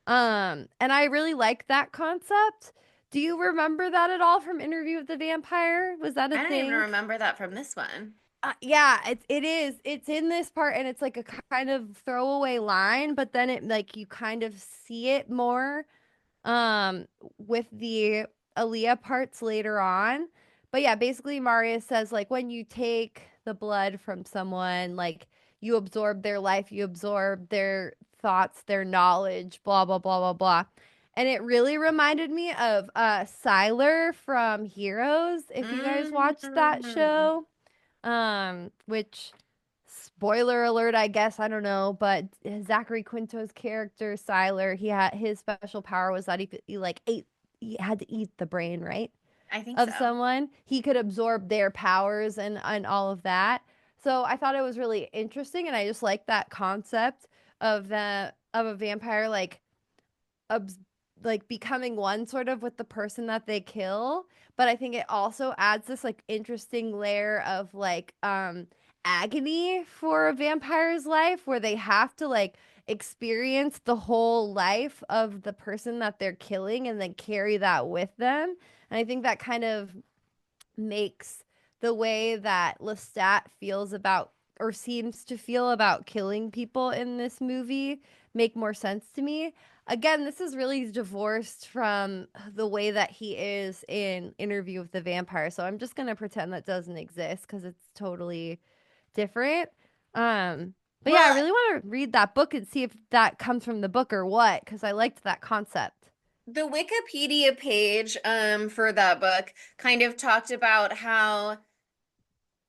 And I really like that concept. Do you remember that at all from Interview with the Vampire? Was that a I don't even thing? remember that from this one. Yeah, it is. It's in this part, and it's like a kind of throwaway line, but then it like you kind of see it more with the Aaliyah parts later on. But yeah, basically Marius says like when you take the blood from someone, like you absorb their life, you absorb their thoughts, their knowledge, blah blah blah blah blah. And it really reminded me of Siler from Heroes, if you guys watched that Mm. show. Which spoiler alert, I guess, I don't know, but Zachary Quinto's character, Siler, his special power was that he like he had to eat the brain, right? I think Of so. someone. He could absorb their powers and all of that. So I thought it was really interesting and I just like that concept of a vampire obs- like becoming one sort of with the person that they kill, but I think it also adds this like interesting layer of like agony for a vampire's life where they have to like experience the whole life of the person that they're killing and then carry that with them. And I think that kind of makes the way that Lestat feels about or seems to feel about killing people in this movie make more sense to me. Again, this is really divorced from the way that he is in Interview with the Vampire. So I'm just going to pretend that doesn't exist because it's totally different. Um, but yeah, I Well, really want to read that book and see if that comes from the book or what, because I liked that concept. The Wikipedia page for that book kind of talked about how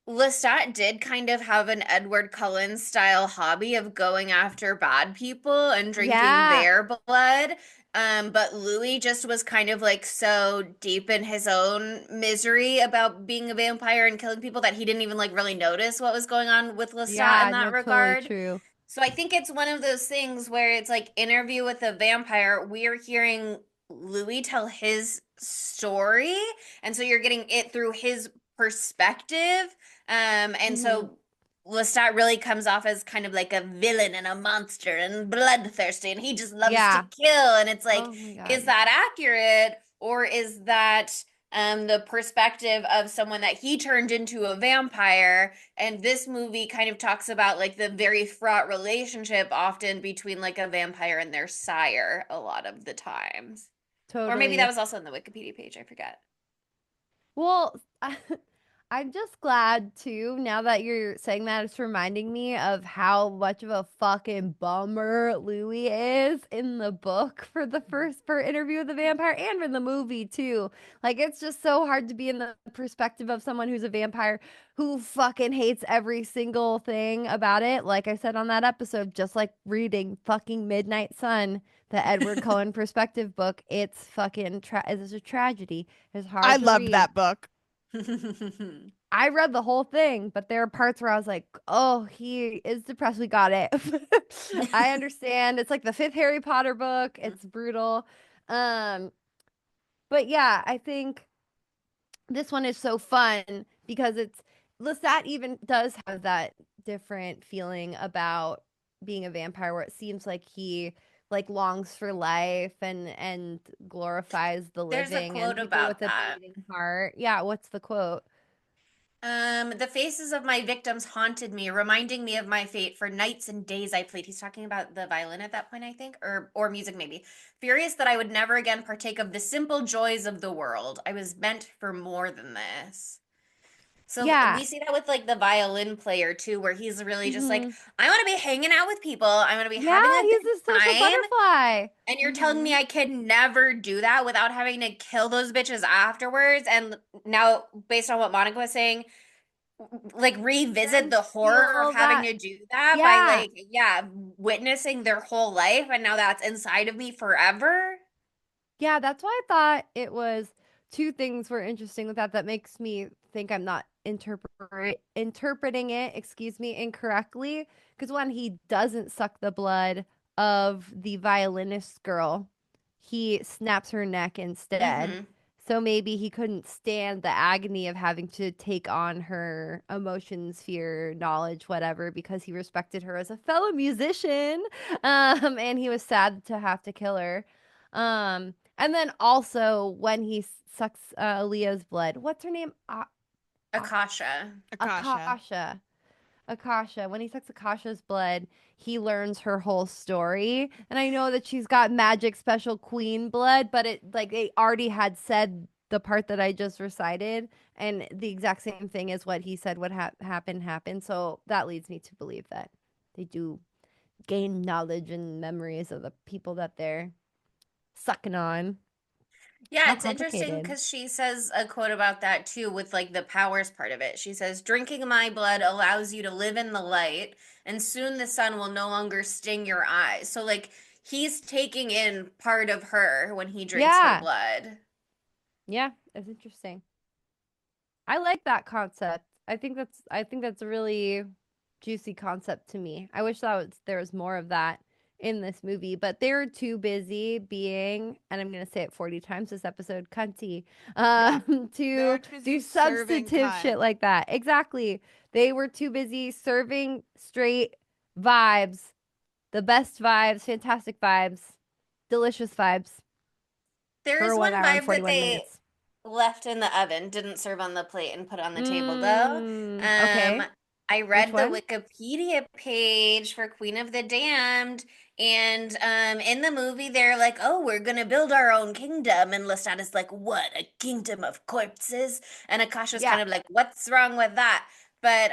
Lestat did kind of have an Edward Cullen style hobby of going after bad people and drinking Yeah. their blood. But Louis just was kind of like so deep in his own misery about being a vampire and killing people that he didn't even like really notice what was going on with Lestat in Yeah, that no, totally regard. true. So I think it's one of those things where it's like Interview with a Vampire. We are hearing Louis tell his story, and so you're getting it through his perspective. And Hmm. so Lestat really comes off as kind of like a villain and a monster and bloodthirsty, and he just loves to Yeah. kill. And it's like, Oh my is God. that accurate, or is that the perspective of someone that he turned into a vampire? And this movie kind of talks about like the very fraught relationship often between like a vampire and their sire a lot of the times. Or maybe that Totally. was also on the Wikipedia page, I forget. Well, I'm just glad too, now that you're saying that, it's reminding me of how much of a fucking bummer Louis is in the book for Interview with the Vampire and in the movie too. Like it's just so hard to be in the perspective of someone who's a vampire who fucking hates every single thing about it. Like I said on that episode, just like reading fucking Midnight Sun, the Edward Cullen perspective book, it's fucking it's a tragedy. It's I hard to loved read. that book. I read the whole thing, but there are parts where I was like, "Oh, he is depressed. We got it." I understand. It's like the fifth Harry Potter book. It's brutal. Um, but yeah, I think this one is so fun because it's Lestat even does have that different feeling about being a vampire where it seems like he like longs for life and glorifies the There's a living and quote people about with a that. bleeding heart. Yeah, what's the quote? The faces of my victims haunted me, reminding me of my fate for nights and days I played. He's talking about the violin at that point, I think, or music maybe. Furious that I would never again partake of the simple joys of the world. I was meant for more than this. So Yeah. we see that with like the violin player too, where he's really just like, Hmm. I want to be hanging out with people. I want to be Yeah, having a he's good a social time. butterfly. And you're telling me Hmm. I can never do that without having to kill those bitches afterwards. And now, based on what Monica was saying, like revisit Then the horror of feel having that. to do that by Yeah. like, yeah, witnessing their whole life. And now that's inside of me forever. Yeah, that's why I thought it was two things were interesting with that that makes me think I'm not interpreting it, excuse me, incorrectly. Because when he doesn't suck the blood of the violinist girl, he snaps her neck instead. Hmm. So maybe he couldn't stand the agony of having to take on her emotions, fear, knowledge, whatever, because he respected her as a fellow musician. And he was sad to have to kill her. And then also when he sucks Aaliyah's blood, what's her name? Akasha. Akasha. Akasha. Akasha. When he sucks Akasha's blood, he learns her whole story. And I know that she's got magic special queen blood, but it like they already had said the part that I just recited, and the exact same thing as what he said would happen happened. So that leads me to believe that they do gain knowledge and memories of the people that they're sucking on. Yeah, How it's interesting complicated. because she says a quote about that too, with like the powers part of it. She says, drinking my blood allows you to live in the light, and soon the sun will no longer sting your eyes. So, like, he's taking in part of her when he drinks her Yeah. blood. Yeah, it's interesting. I like that concept. I think that's a really juicy concept to me. I wish there was more of that in this movie, but they're too busy being, and I'm gonna say it 40 times this episode, cunty, Yeah. They're to too busy do serving substantive cunt. shit like that. Exactly. They were too busy serving straight vibes, the best vibes, fantastic vibes, delicious vibes There for is one one hour and vibe that 41 they minutes. left in the oven, didn't serve on the plate and put on the table though. Um, Okay. I Which read the one? Wikipedia page for Queen of the Damned, and in the movie they're like, "Oh, we're gonna build our own kingdom," and Lestat is like, "What? A kingdom of corpses?" And Akasha's Yeah. kind of like, "What's wrong with that?" But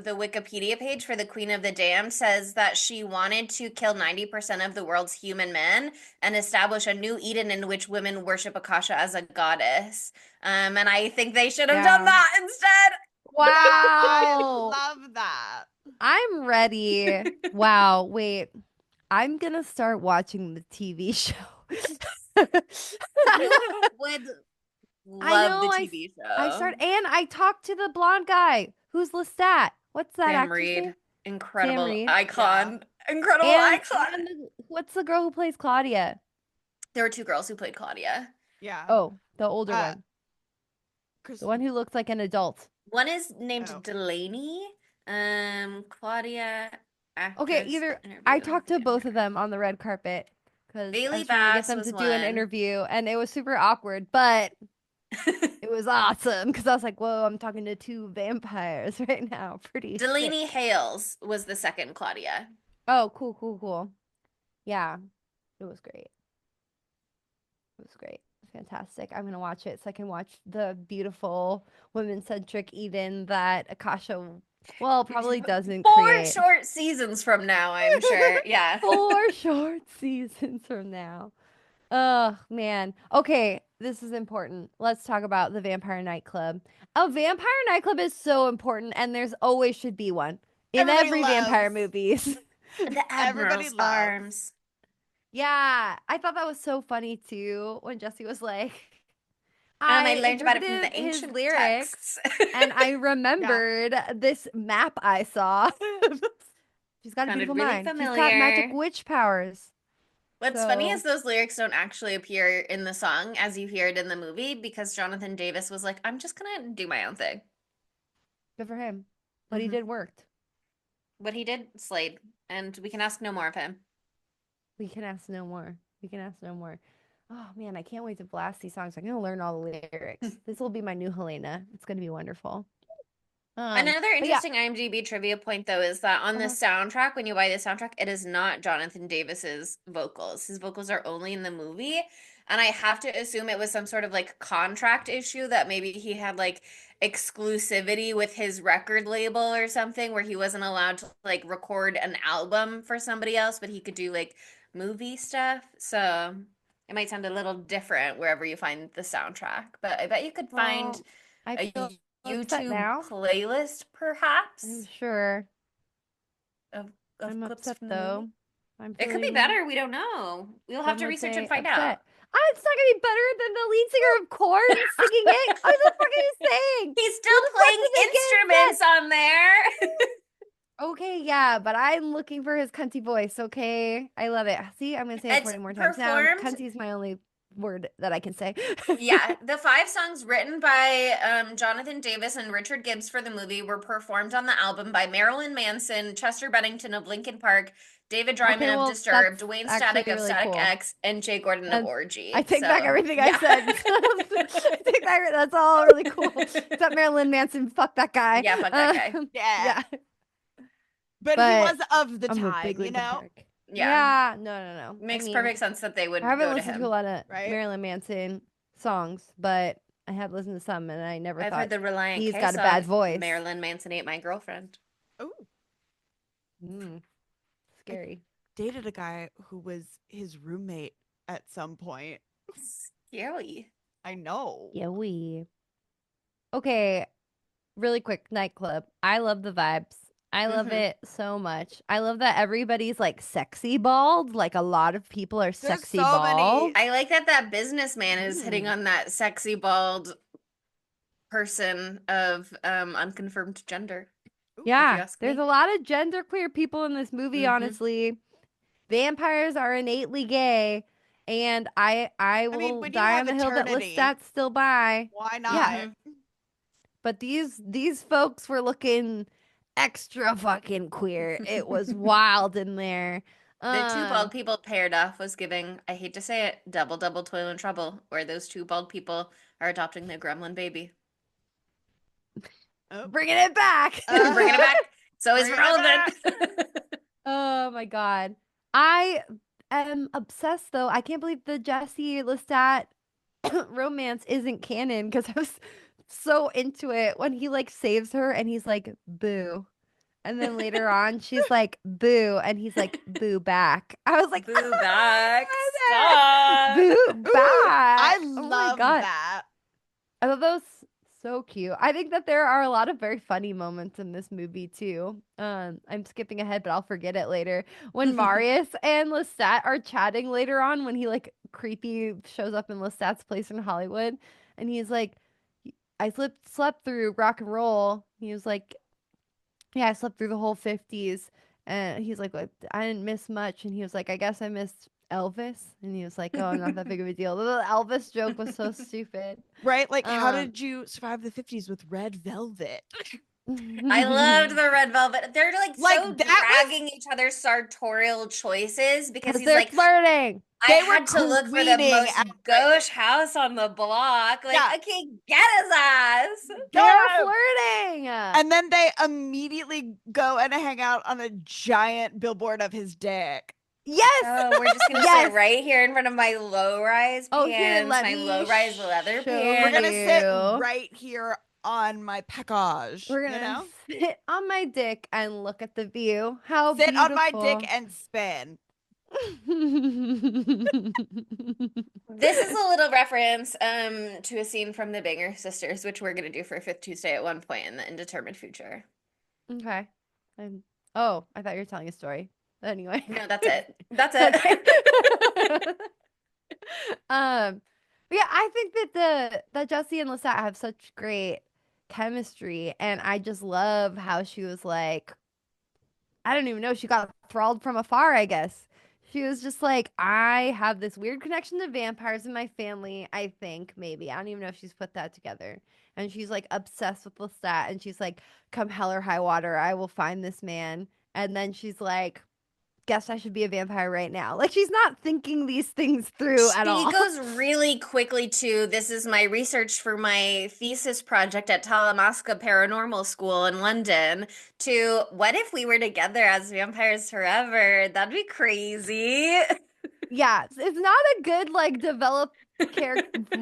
the Wikipedia page for the Queen of the Damned says that she wanted to kill 90% of the world's human men and establish a new Eden in which women worship Akasha as a goddess. And I think they should have done Yeah. that instead. Wow. Love that. I'm ready. Wow. Wait. I'm gonna start watching the TV show. You would I love the know. TV show. And I talked to the blonde guy who's Lestat. What's that Sam actor's Reed, name? Sam incredible Reed. icon. Incredible And icon. what's the girl who plays Claudia? There were two girls who played Claudia. Yeah. Oh, the older Uh, one. The Chris. one who looks like an adult. One is named Oh. Delaney. Claudia, Okay, actress either I interview. talked to both of them on the red carpet because I Bailey was trying to get Bass them was to do an one. interview, and it was super awkward, but it was awesome because I was like, "Whoa, I'm talking to two vampires right now. Pretty Delaney sick." Hales was the second Claudia. Oh, cool, cool, cool. Yeah, it was great. It was great. Fantastic. I'm gonna watch it so I can watch the beautiful women-centric Eden that Akasha, well, probably doesn't Four create. short seasons from now, I'm sure. Yeah. 4 short seasons from now. Oh, man. Okay, this is important. Let's talk about the vampire nightclub. A vampire nightclub is so important, and there's always should be one in Everybody every vampire loves. movies. The Everybody Admiral's loves. Arms. Yeah, I thought that was so funny too when Jesse was like, I I learned about it from interpreted the his ancient lyrics texts. and I Yeah. remembered this map I saw. She's got a Sounded beautiful really mind. She's got magic familiar. witch powers. What's funny is So those lyrics don't actually appear in the song as you hear it in the movie because Jonathan Davis was like, I'm just gonna do my own thing. good for him. What he Mhm. did worked. What he did, Slade, and we can ask no more of him. We can ask no more. We can ask no more. Oh man, I can't wait to blast these songs. I'm gonna learn all the lyrics. This will be my new Helena. It's gonna be wonderful. Another But yeah. interesting IMDb trivia point, though, is that on the Uh-huh. soundtrack, when you buy the soundtrack, it is not Jonathan Davis's vocals. His vocals are only in the movie. And I have to assume it was some sort of like contract issue that maybe he had like exclusivity with his record label or something where he wasn't allowed to like record an album for somebody else, but he could do like movie stuff. So it might sound a little different wherever you find the soundtrack, but I bet you could find Well, I feel a upset YouTube now. playlist, I'm perhaps, sure. of I'm clips upset from the movie. though. I'm It could be feeling, better. We don't know. We'll have some to would research and say, find out. upset. Ah, it's not gonna be better than the lead singer of Korn singing it. What the fuck are you saying? He's Who still the fuck playing did they get instruments on there. instead? Okay, yeah, but I'm looking for his cunty voice. Okay, I love it. See, I'm gonna say it It's 20 more times. Now, performed. cunty is my only word that I can say. Yeah, the 5 songs written by Jonathan Davis and Richard Gibbs for the movie were performed on the album by Marilyn Manson, Chester Bennington of Linkin Park, David Okay, Dryman of well, that's Disturbed, Wayne actually Static of really Static cool. X, and Jay Gordon of And I Orgy. take back So, everything I yeah. said. I take back. That's all really cool. Except Marilyn Manson. Fuck that guy. Yeah, fuck that guy. Yeah. Yeah. But he But was of the I'm a time, big you Linkin know? Park. Yeah. Yeah. No. I Makes mean, perfect sense that they I would haven't go to listened to a him. lot of Right? Marilyn Manson songs, but I have listened to some, and I never I've thought heard the Reliant he's K got a bad song, voice. Marilyn Manson ate my girlfriend. Oh, Scary. dated a guy who was his roommate at some point. Scary. I know. Yeah, Okay, really quick nightclub. I love the vibes. I love Mhm. it so much. I love that everybody's like sexy bald. Like a lot of people are sexy so many- bald. I like that businessman is hitting Mm. on that sexy bald person of unconfirmed gender. Ooh, if you Yeah, ask there's me. a lot of genderqueer people in this movie, Mhm. honestly. Vampires are innately gay, and I mean, will when you die have on the hill that eternity, Lestat's still by. why not? Yeah. But these folks were looking extra fucking queer. It was wild in there. The two bald people paired off was giving, I hate to say it, double toil and trouble, where those two bald people are adopting their gremlin baby. Oh. Bringing it back. Bringing it back. So it's Bringing it relevant. Oh my god. I am obsessed though. I can't believe the Jesse Lestat romance isn't canon because I was so into it when he like saves her and he's like boo. And then later on she's like boo and he's like boo back. I was like Boo back. Stop. Boo Ooh, back. I Oh my love God. that. I thought that was So cute. I think that there are a lot of very funny moments in this movie too. I'm skipping ahead, but I'll forget it later. When Marius and Lestat are chatting later on, when he like creepy shows up in Lestat's place in Hollywood, and he's like, "I slept through rock and roll." He was like, "Yeah, I slept through the whole '50s," and he's like, "I didn't miss much," and he was like, "I guess I missed Elvis," and he was like, "Oh, not that big of a deal." The little Elvis joke was so stupid. Right? Like, how Um, did you survive the 50s with red velvet? I loved the red velvet. They're like Like, so that was, dragging each other's sartorial choices because because he's they're like, flirting. I they were had to look for the queening most at gauche house on the block. Like, yeah, okay, get his ass. They are go. flirting. And then they immediately go and hang out on a giant billboard of his dick. Yes. Oh, we're just gonna sit Yes. right here in front of my low-rise Oh, here, pants, let my me low-rise leather show We're gonna sit you. right here on my package, We're you gonna know? sit on my dick and look at the view. How Sit on my dick beautiful. and spin. This is a little reference to a scene from the Banger Sisters, which we're gonna do for Fifth Tuesday at one point in the indeterminate future. Okay. Oh, I thought you were telling a story. Anyway. No, that's it. That's Okay. it. But yeah, I think that Jesse and Lisette have such great chemistry, and I just love how she was like, I don't even know, she got enthralled from afar, I guess. She was just like, I have this weird connection to vampires in my family, I think, maybe. I don't even know if she's put that together. And she's like obsessed with Lestat, and she's like, come hell or high water, I will find this man. And then she's like, guess I should be a vampire right now. Like, she's not thinking these things through at She all. goes really quickly to this is my research for my thesis project at Talamasca Paranormal School in London to what if we were together as vampires forever? That'd be crazy. Yeah, it's not a good like developed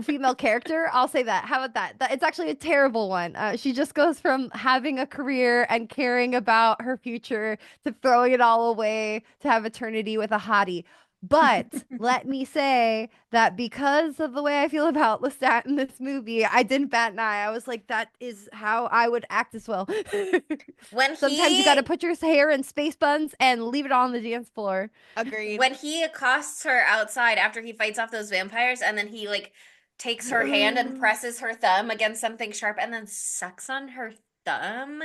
female character. I'll say that. How about that? It's actually a terrible one. She just goes from having a career and caring about her future to throwing it all away to have eternity with a hottie. But let me say that because of the way I feel about Lestat in this movie, I didn't bat an eye. I was like, that is how I would act as well. When Sometimes you got to he put your hair in space buns and leave it on the dance floor. Agreed. when he accosts her outside after he fights off those vampires and then he like takes her hand and presses her thumb against something sharp and then sucks on her thumb.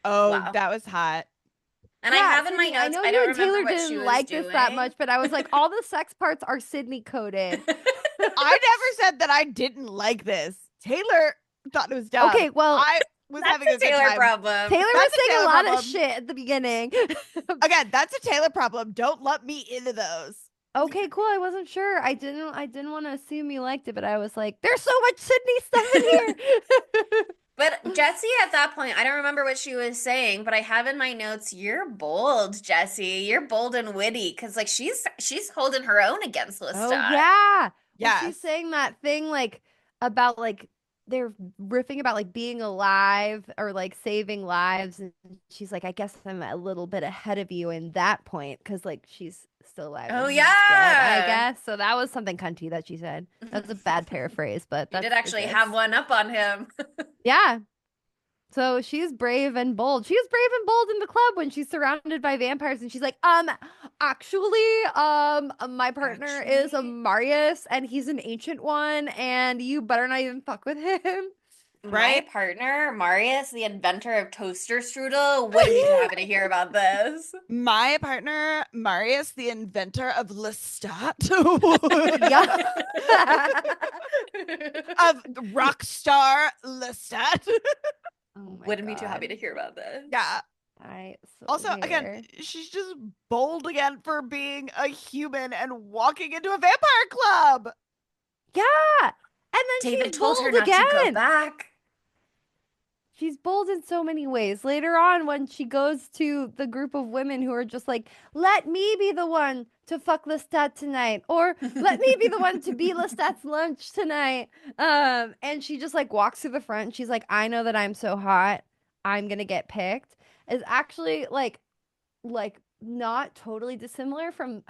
Oh, Wow. that was hot. And I Yeah, have in my Sydney, I notes, know I you don't and remember Taylor what she didn't was like this that doing. much, but I was like, all the sex parts are Sydney coded. I never said that I didn't like this. Taylor thought it was dumb. Okay, well, I was That's having a a good Taylor time. problem. Taylor was That's a saying a Taylor lot problem. of shit at the beginning. Again, that's a Taylor problem. Don't lump me into those. Okay, cool. I wasn't sure. I didn't want to assume you liked it, but I was like, there's so much Sydney stuff in here. But Jesse at that point, I don't remember what she was saying, but I have in my notes, you're bold, Jesse. You're bold and witty because like she's holding her own against Oh Lestat. yeah. Well, Yes. she's saying that thing like about like they're riffing about like being alive or like saving lives, and she's like, I guess I'm a little bit ahead of you in that point because like she's still alive Oh and he's dead, I yeah. guess. So that was something cunty that she said. That was a bad paraphrase, but You that's did actually have one up on him. yeah. So she's brave and bold. She was brave and bold in the club when she's surrounded by vampires, and she's like, actually, my partner is a Actually. Marius, and he's an ancient one, and you better not even fuck with him. My Right? partner, Marius, the inventor of toaster strudel, wouldn't be too happy to hear about this. My partner, Marius, the inventor of Lestat, Yeah. of Rockstar Lestat. Oh my Wouldn't be too happy God. to hear about this. Yeah. I so Also, here. again, she's just bold again for being a human and walking into a vampire club. Yeah. And then David she's told her bold not to go again. back. She's bold in so many ways. Later on, when she goes to the group of women who are just like, let me be the one to fuck Lestat tonight, or let me be the one to be Lestat's lunch tonight. And she just like walks to the front. And she's like, I know that I'm so hot. I'm gonna get picked. Is actually like not totally dissimilar from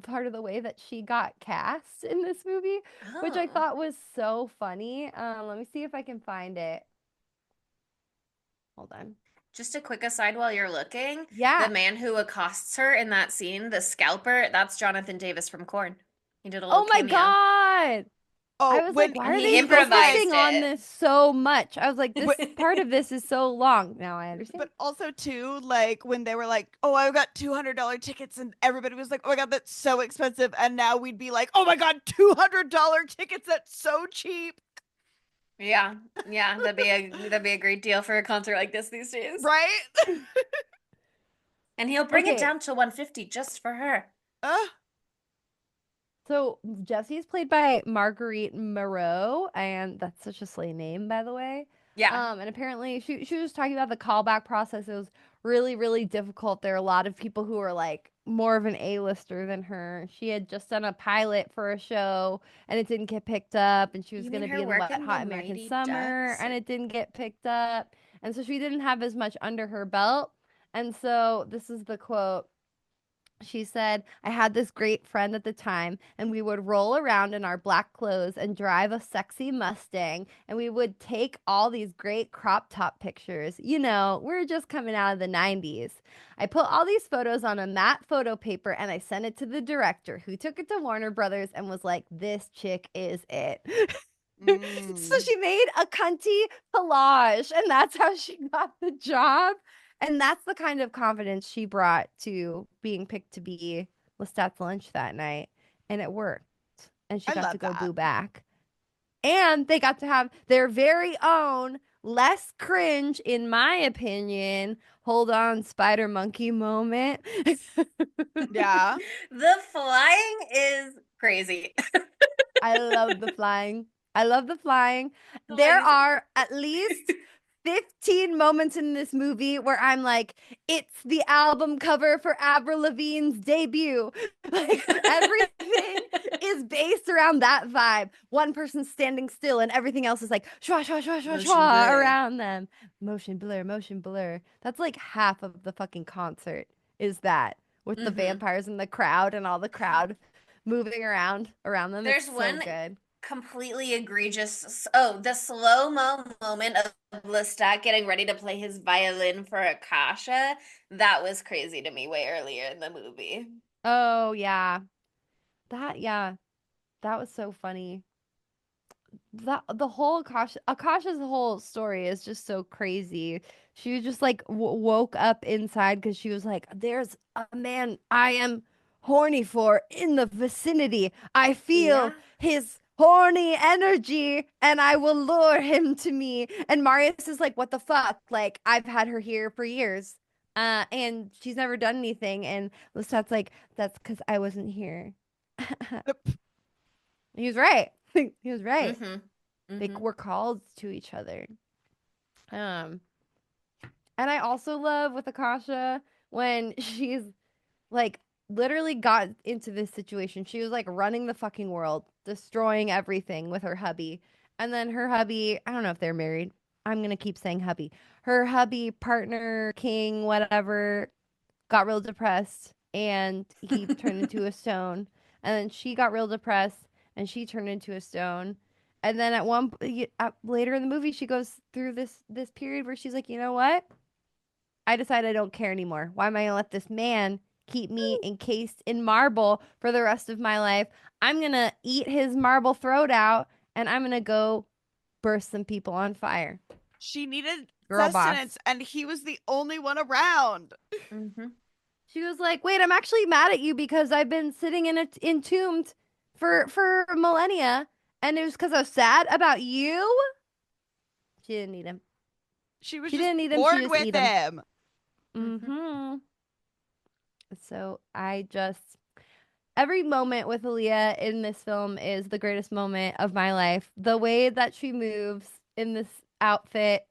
part of the way that she got cast in this movie, which I Oh. thought was so funny. Let me see if I can find it. Hold on. Just a quick aside while you're looking, the Yeah. man who accosts her in that scene, the scalper, that's Jonathan Davis from Korn. He did a little Oh my cameo. God. I Oh, was like, when why And are he they improvised focusing on it. this so much? I was like, this Wh- part of this is so long. Now I understand. but also too, like when they were like, "Oh, I got $200 tickets," and everybody was like, "Oh my god, that's so expensive," and now we'd be like, "Oh my god, $200 tickets, that's so cheap," Yeah, yeah, that'd be a great deal for a concert like this these days. right? And he'll bring it Okay. down to 150 just for her. uh, So Jessie is played by Marguerite Moreau, and that's such a slay name, by the way. Yeah. And apparently she was talking about the callback process. It was really, really difficult. There are a lot of people who are like more of an A-lister than her. She had just done a pilot for a show and it didn't get picked up, and she was You going mean to be her in work Wet in the Hot American Mighty Summer Ducks? and it didn't get picked up. And so she didn't have as much under her belt. And so this is the quote. She said, I had this great friend at the time, and we would roll around in our black clothes and drive a sexy Mustang, and we would take all these great crop top pictures. You know, we're just coming out of the 90s. I put all these photos on a matte photo paper and I sent it to the director, who took it to Warner Brothers and was like, this chick is it. So mm, she made a cunty collage, and that's how she got the job. And that's the kind of confidence she brought to being picked to be Lestat's lunch that night. And it worked. And she I got to love go that. boo back. And they got to have their very own, less cringe, in my opinion, hold on, spider monkey moment. Yeah, The flying is crazy. I love the flying. I love the flying. There Like, are at least 15 moments in this movie where I'm like, it's the album cover for Avril Lavigne's debut. Like everything is based around that vibe. One person standing still and everything else is like shwa shwa shwa shwa motion shwa blur. around them. Motion blur, motion blur. That's like half of the fucking concert is that with the Hmm. vampires in the crowd and all the crowd moving around them. It's There's so one good. completely egregious. Oh, the slow-mo moment of Lestat getting ready to play his violin for Akasha. That was crazy to me way earlier in the movie. Oh yeah. Yeah, that was so funny. The whole Akasha's whole story is just so crazy. She was just like woke up inside because she was like, "There's a man I am horny for in the vicinity. I feel Yeah. his horny energy, and I will lure him to me." And Marius is like, "What the fuck? Like I've had her here for years, and she's never done anything." And Lestat's like, "That's because I wasn't here." He was right. He was right. Mm-hmm. They Mm-hmm. were called to each other. Um, and I also love with Akasha when she's like literally got into this situation. She was like running the fucking world, destroying everything with her hubby. And then her hubby, I don't know if they're married. I'm gonna keep saying hubby. Her hubby, partner, king, whatever, got real depressed and he turned into a stone. And then she got real depressed and she turned into a stone. And then later in the movie, she goes through this period where she's like, you know what? I decide I don't care anymore. Why am I gonna let this man keep me encased in marble for the rest of my life? I'm gonna eat his marble throat out and I'm gonna go burst some people on fire. she needed Girl boss. sustenance, and he was the only one around. Mm-hmm. She was like, "Wait, I'm actually mad at you because I've been sitting entombed for millennia, and it was because I was sad about you." She didn't need him. She was She just didn't need him. She bored just with eat him. him. Mm-hmm. Mm-hmm. So every moment with Aaliyah in this film is the greatest moment of my life. The way that she moves in this outfit,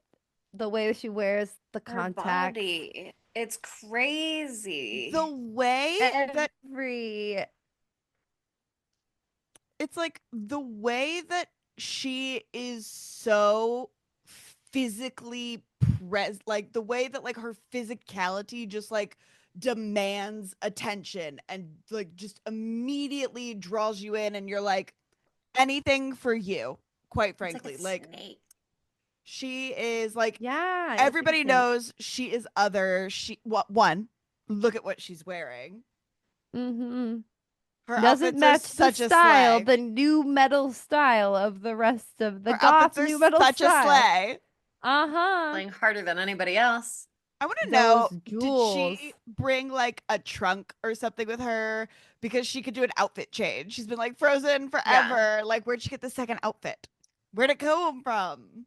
the way that she wears the Her contacts, body. It's The crazy. way that every it's like the way that she is so physically like the way that like her physicality just like demands attention and like just immediately draws you in, and you're like anything for you, quite It's like a frankly. Like snake. She is like Yeah, it's everybody interesting. knows she is other. One, look at what she's wearing. Mm-hmm. Her Doesn't outfits are match the such a style, sleigh. the new metal style of the rest of the Her outfits goth are new metal such a style. sleigh. Uh-huh. Playing harder than anybody else. I want to Those know, did jewels. she bring like a trunk or something with her because she could do an outfit change? She's been like frozen Yeah. forever. Like, where'd she get the second outfit? Where'd it come from?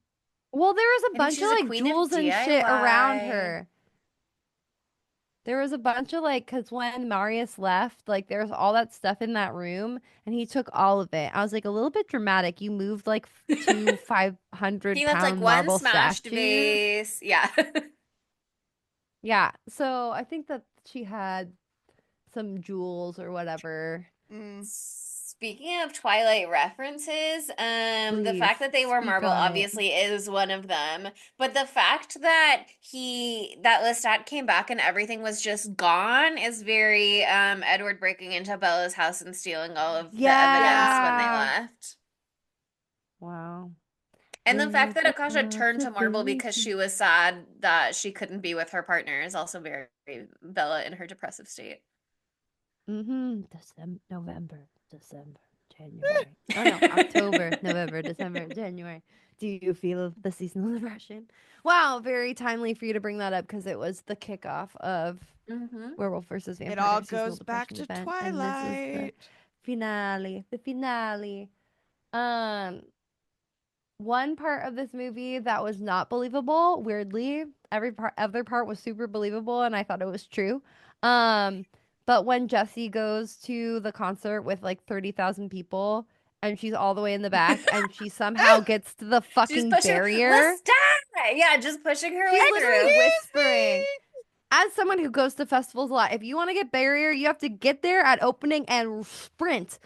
Well, there was a I think bunch of she's a like queen of jewels and shit around DIY. her. There was a bunch of like, because when Marius left, like there was all that stuff in that room and he took all of it. I was like, a little bit dramatic. You moved like two 500 He left like pound one marble smashed statues. vase. Yeah. Yeah. So I think that she had some jewels or whatever. Mm. Speaking of Twilight references, the Please fact that they were speak Marvel on it. obviously is one of them. But the fact that that Lestat came back and everything was just gone is very Edward breaking into Bella's house and stealing all of the evidence when they Yeah. left. Wow. And the There's fact that a Akasha turned to Marvel because possibility. she was sad that she couldn't be with her partner is also very Bella in her depressive state. Mm-hmm. November, December, January. Oh no, October, November, December, January. Do you feel the seasonal depression? Wow, very timely for you to bring that up because it was the kickoff of Mm-hmm. Werewolf versus It all Vampire seasonal goes back depression to event, and this is the Twilight. finale. The finale. Um, One part of this movie that was not believable, weirdly, other part was super believable, and I thought it was true. Um, but when Jessie goes to the concert with like 30,000 people, and she's all the way in the back, and she somehow gets to the She's fucking pushing barrier, Lestat. Yeah, just pushing her she's way literally through. whispering. As someone who goes to festivals a lot, if you want to get barrier, you have to get there at opening and sprint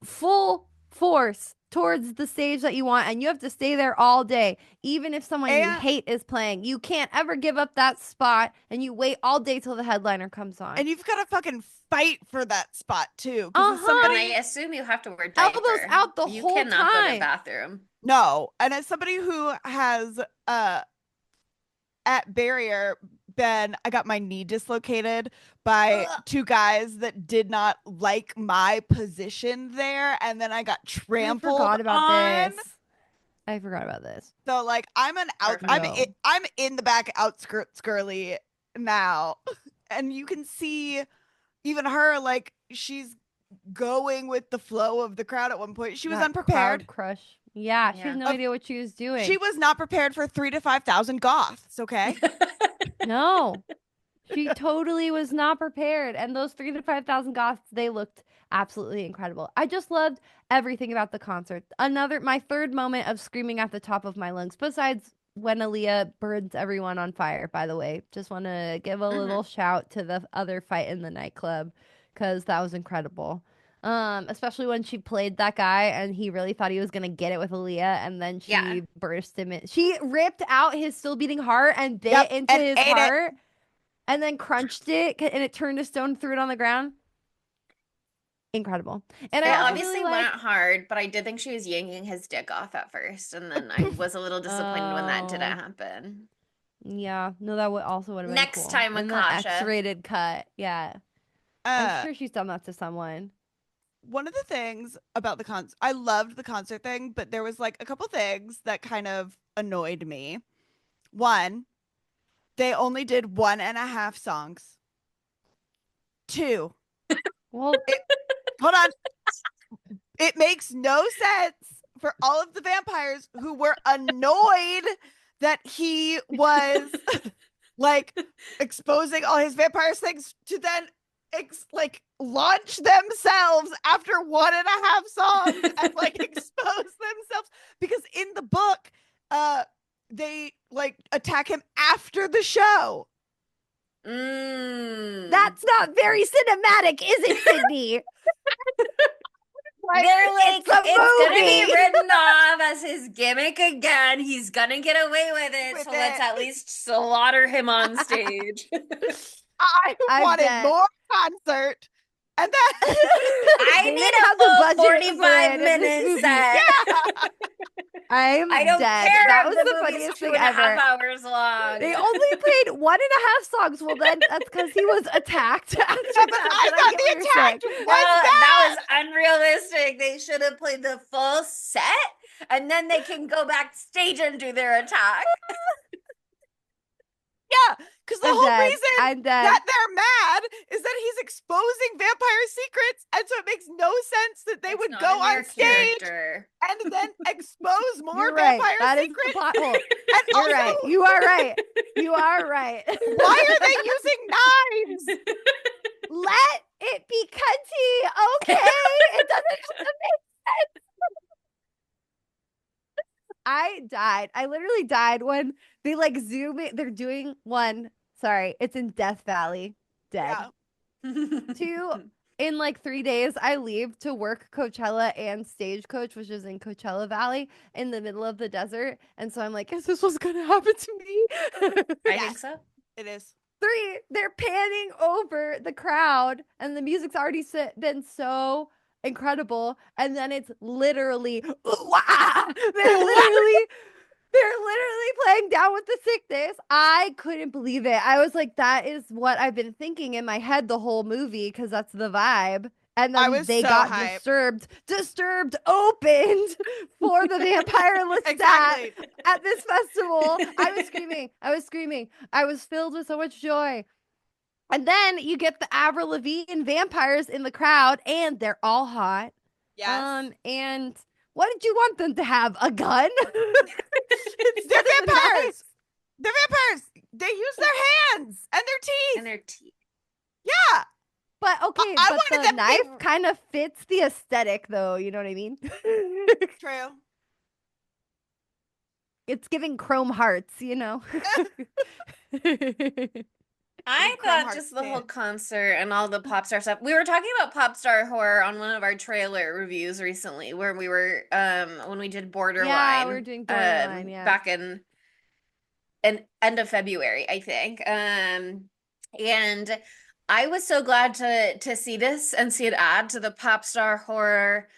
full force towards the stage that you want, and you have to stay there all day. Even if someone you And hate is playing, you can't ever give up that spot, and you wait all day till the headliner comes on. and you've got to fucking fight for that spot too. Because as Uh-huh. And I somebody, assume you have to wear Elbows diaper. out the You whole cannot go to the time. bathroom. no, and as somebody who has at barrier been, I got my knee dislocated by Ugh. two guys that did not like my position there, and then I got I trampled forgot about on. this. I forgot about this. So like I'm an out Perfect. No. I'm in the back outskirts girly now. And you can see even her, like she's going with the flow of the crowd at one point. She was That unprepared. crowd crush. Yeah, she Yeah. had no idea what she was doing. She was not prepared for 3 to 5,000 goths, okay? No. She totally was not prepared. And those 3 to 5,000 Goths, they looked absolutely incredible. I just loved everything about the concert. My third moment of screaming at the top of my lungs, besides when Aaliyah burns everyone on fire, by the way. Just want to give a little shout to the other fight in the nightclub because that was incredible. Especially when she played that guy and he really thought he was gonna get it with Aaliyah, and then Yeah. she burst him in. She ripped out his still beating heart and bit Yep, into and his ate it. heart and then crunched it and it turned to stone, threw it on the ground. Incredible. And It I also obviously really went like hard, but I did think she was yanking his dick off at first, and then I was a little disappointed when that didn't oh happen. yeah, no, that would also would have been Next cool. time, And the Akasha. X-rated cut. Yeah. I'm Uh sure she's done that to someone. one of the things about the concert, I loved the concert thing, but there was like a couple things that kind of annoyed me. One, they only did 1.5 songs. Two, Well, hold on. It makes no sense for all of the vampires who were annoyed that he was like exposing all his vampire things to then like launch themselves after 1.5 songs and like expose themselves, because in the book they like attack him after the show. that's not very cinematic, is it, Sydney? They're like, it's a it's gonna be movie. written off as his gimmick again. He's gonna get away with it, With so let's it. at least slaughter him on stage. I wanted bet. more concert. And then I They need didn't a have the full budget for 45 it in this minute movie. set. yeah. I'm I don't dead. care That if was the the movie's funniest two thing and a half ever. hours long. They only played 1.5 songs. Well, then that's because he was attacked after Yeah, but that. I But I thought get the what you're attack saying. was That bad. was unrealistic. They should have played the full set, and then they can go backstage and do their attack. Yeah, because the I'm whole dead. reason I'm dead. that they're mad is that he's exposing vampire secrets, and so it makes no sense that they It's would not go in on their stage character. and then expose more You're right. vampire That is the secrets. plot hole. And You're also, right. You are right. You are right. why are they using knives? Let it be cunty, okay? It doesn't have to make sense. I died. I literally died when they like zoom in. They're doing one. Sorry, it's in Death Valley. Dead. Yeah. Two, in like 3 days, I leave to work Coachella and Stagecoach, which is in Coachella Valley in the middle of the desert. And so I'm like, is this what's going to happen to me? I think so. It is. Three, they're panning over the crowd and the music's already been so incredible. And then it's literally, wah! They're literally playing Down with the Sickness. I couldn't believe it. I was like, that is what I've been thinking in my head the whole movie because that's the vibe. And I then was they so got hyped. Disturbed opened for the vampire Lestat Exactly. at this festival. I was screaming. I was filled with so much joy. And then you get the Avril Lavigne vampires in the crowd, and they're all hot. Yes. And what did you want them to have? A gun? They're vampires. They're vampires. They use their hands and their teeth. And their teeth. Yeah. But okay, I but wanted the them to knife be- kind of fits the aesthetic, though. You know what I mean? True. It's giving Chrome Hearts, you know? I Chrome thought Hearts just the too. whole concert and all the pop star stuff. We were talking about pop star horror on one of our trailer reviews recently, where we were when we did Borderline. Yeah, we were doing Borderline, yeah. Back in end of February, I think. And I was so glad to see this and see it add to the pop star horror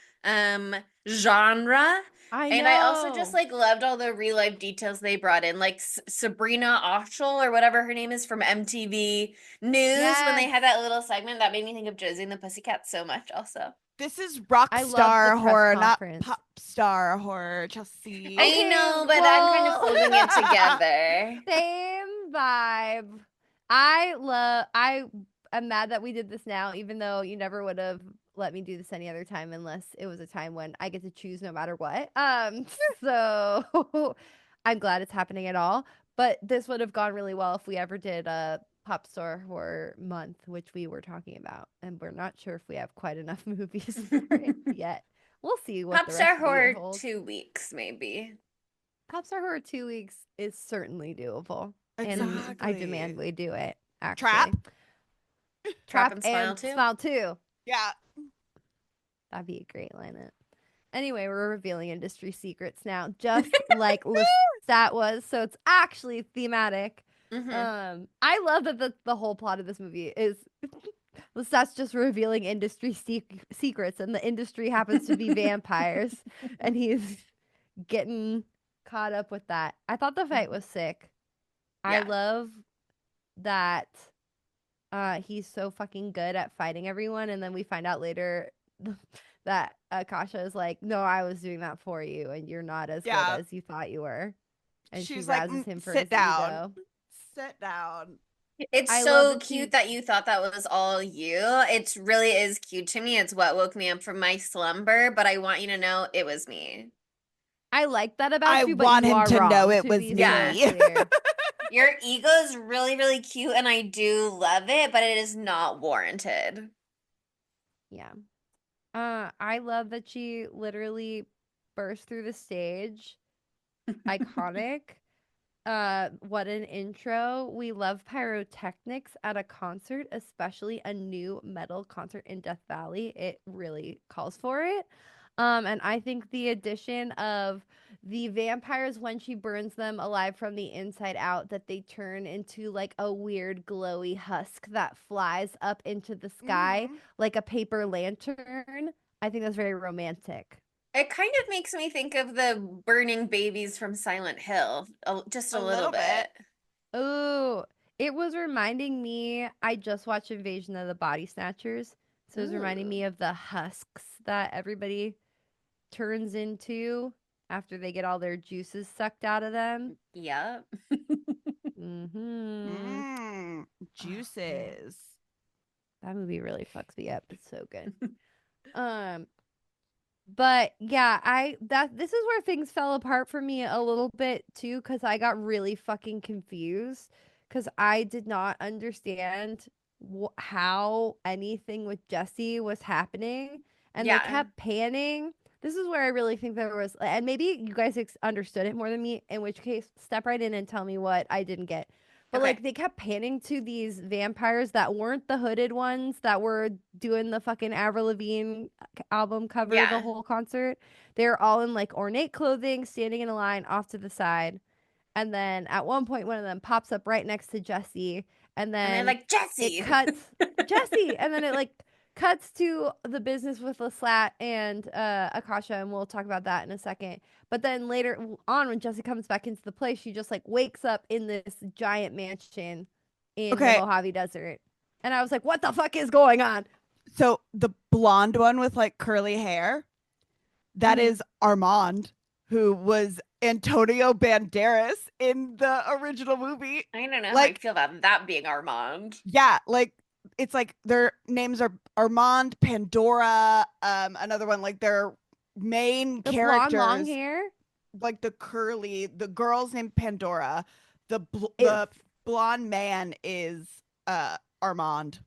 genre. I And I also just know. like loved all the real life details they brought in, like Sabrina Ochel or whatever her name is from MTV News when they Yes. had that little segment that made me think of Josie and the Pussycats so much. Also, This is rock I love the star press horror, not conference. pop star horror, Chelsea. I Okay, know, but I'm kind of well- holding it together. Same vibe. I am mad that we did this now, even though you never would have let me do this any other time unless it was a time when I get to choose no matter what. So I'm glad it's happening at all. But this would have gone really well if we ever did a pop star horror month, which we were talking about, and we're not sure if we have quite enough movies for it yet. We'll see what Pop the rest star of the year horror holds. 2 weeks, maybe. Pop star horror 2 weeks is certainly doable. And Exactly. I demand we do it. Actually. Trap? Trap and Smile too? Smile too. Yeah. That'd be a great lineup. Anyway, we're revealing industry secrets now, just like Lestat was. So it's actually thematic. Mhm. I love that the whole plot of this movie is Lestat's just revealing industry secrets, and the industry happens to be vampires, and he's getting caught up with that. I thought the fight was sick. I Yeah. love that he's so fucking good at fighting everyone, and then we find out later that Akasha is like, no, I was doing that for you, and you're not as Yeah. good as you thought you were. And she She's like, rouses him for sit his down. ego. Sit down. It's I so love that cute she's- that you thought that was all you. It really is cute to me. It's what woke me up from my slumber, but I want you to know it was me. I like that about I you, but want you him are to wrong, know it to was be me. so clear. Your ego is really, really cute, and I do love it, but it is not warranted. Yeah. I love that she literally burst through the stage. Iconic. What an intro. We love pyrotechnics at a concert, especially a new metal concert in Death Valley. It really calls for it. And I think the addition of the vampires when she burns them alive from the inside out, that they turn into like a weird glowy husk that flies up into the sky Mhm. like a paper lantern. I think that's very romantic. It kind of makes me think of the burning babies from Silent Hill, just a A little little bit. bit. Oh, it was reminding me. I just watched Invasion of the Body Snatchers, so it was reminding Ooh. me of the husks that everybody turns into after they get all their juices sucked out of them. Yep. Mm-hmm. Mm, Oh man, juices. that movie really fucks me up. It's so good. Um, but yeah, I that this is where things fell apart for me a little bit too, because I got really fucking confused because I did not understand how anything with Jesse was happening, and they Yeah. kept panning. This is where I really think there was, and maybe you guys understood it more than me, in which case, step right in and tell me what I didn't get. But Okay. like they kept panning to these vampires that weren't the hooded ones that were doing the fucking Avril Lavigne album cover the Yeah. whole concert. They're all in like ornate clothing, standing in a line off to the side. And then at one point, one of them pops up right next to Jesse, and And they're then like, it Jesse. cuts Jesse, and then it like cuts to the business with Lestat and Akasha, and we'll talk about that in a second. But then later on, when Jesse comes back into the place, she just like wakes up in this giant mansion in the Okay, Mojave Desert, and I was like, "What the fuck is going on?" so the blonde one with like curly hair, that Mm-hmm. is Armand, who was Antonio Banderas in the original movie. I don't know how I Like, feel about that being Armand. yeah, like it's like their names are Armand, Pandora, another one, like their main The blonde long characters, hair. like the girl's named Pandora, It the blonde man is Armand.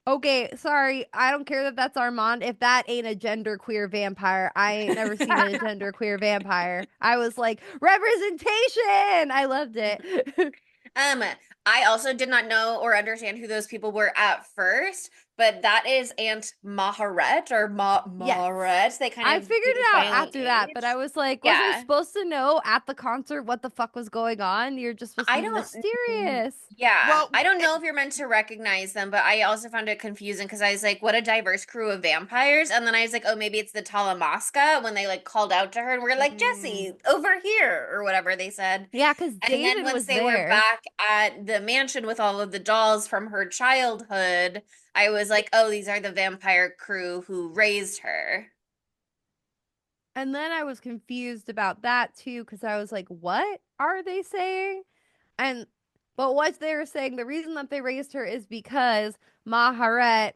Okay, sorry. I don't care that that's Armand. If that ain't a genderqueer vampire, I ain't never seen a genderqueer vampire. I was like, representation! I loved it. Um, I also did not know or understand who those people were at first, but that is Aunt Maharet or Yes. Maharet. They kind I of figured do the it out silent after that, but I age. was like, was I Yeah. supposed to know at the concert what the fuck was going on? You're just supposed to I be don't, mysterious. yeah, Well, I don't know if you're meant to recognize them, but I also found it confusing because I was like, what a diverse crew of vampires. And then I was like, oh, maybe it's the Talamasca when they like called out to her and we're like, mm, Jesse, over here, or whatever they said. Yeah, because And then David once was they were there. back at the mansion with all of the dolls from her childhood, I was like, oh, these are the vampire crew who raised her. And then I was confused about that too, because I was like, what are they saying? And but what they were saying, the reason that they raised her is because Maharet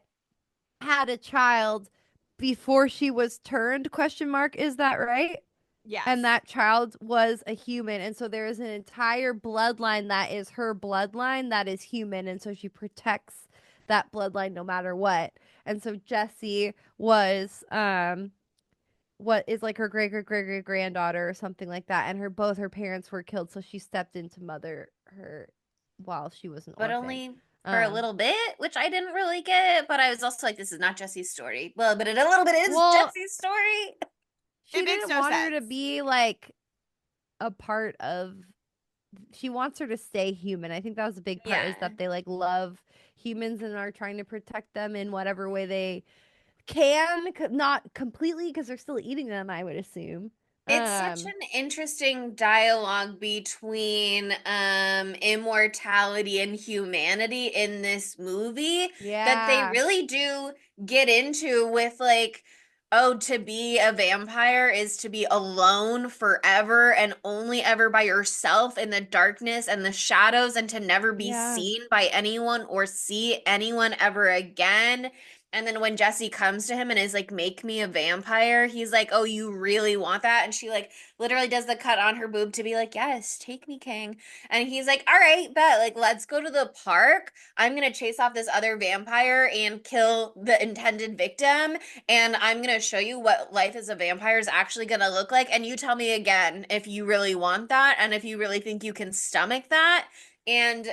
had a child before she was turned, question mark, is that right? yes. And that child was a human. And so there is an entire bloodline that is her bloodline that is human. And so she protects that bloodline no matter what. And so Jessie was what is like her great great great great granddaughter or something like that, and her both her parents were killed, so she stepped in to mother her while she was an But orphan. only for a Um, little bit, which I didn't really get. But I was also like, this is not Jesse's story. Well, but it a little bit is well, Jesse's story. It she makes didn't no want her sense. to be like a part of. She wants her to stay human. I think that was a big part is Yeah. that they like love humans and are trying to protect them in whatever way they can, not completely because they're still eating them, I would assume. It's such Um, an interesting dialogue between immortality and humanity in this movie that they yeah, really do get into with like, oh, to be a vampire is to be alone forever and only ever by yourself in the darkness and the shadows and to never be yeah. seen by anyone or see anyone ever again. And then when Jesse comes to him and is like, make me a vampire, he's like, oh, you really want that? And she like literally does the cut on her boob to be like, yes, take me, King. And he's like, all right, bet. Like, let's go to the park. I'm going to chase off this other vampire and kill the intended victim. And I'm going to show you what life as a vampire is actually going to look like. And you tell me again if you really want that and if you really think you can stomach that. And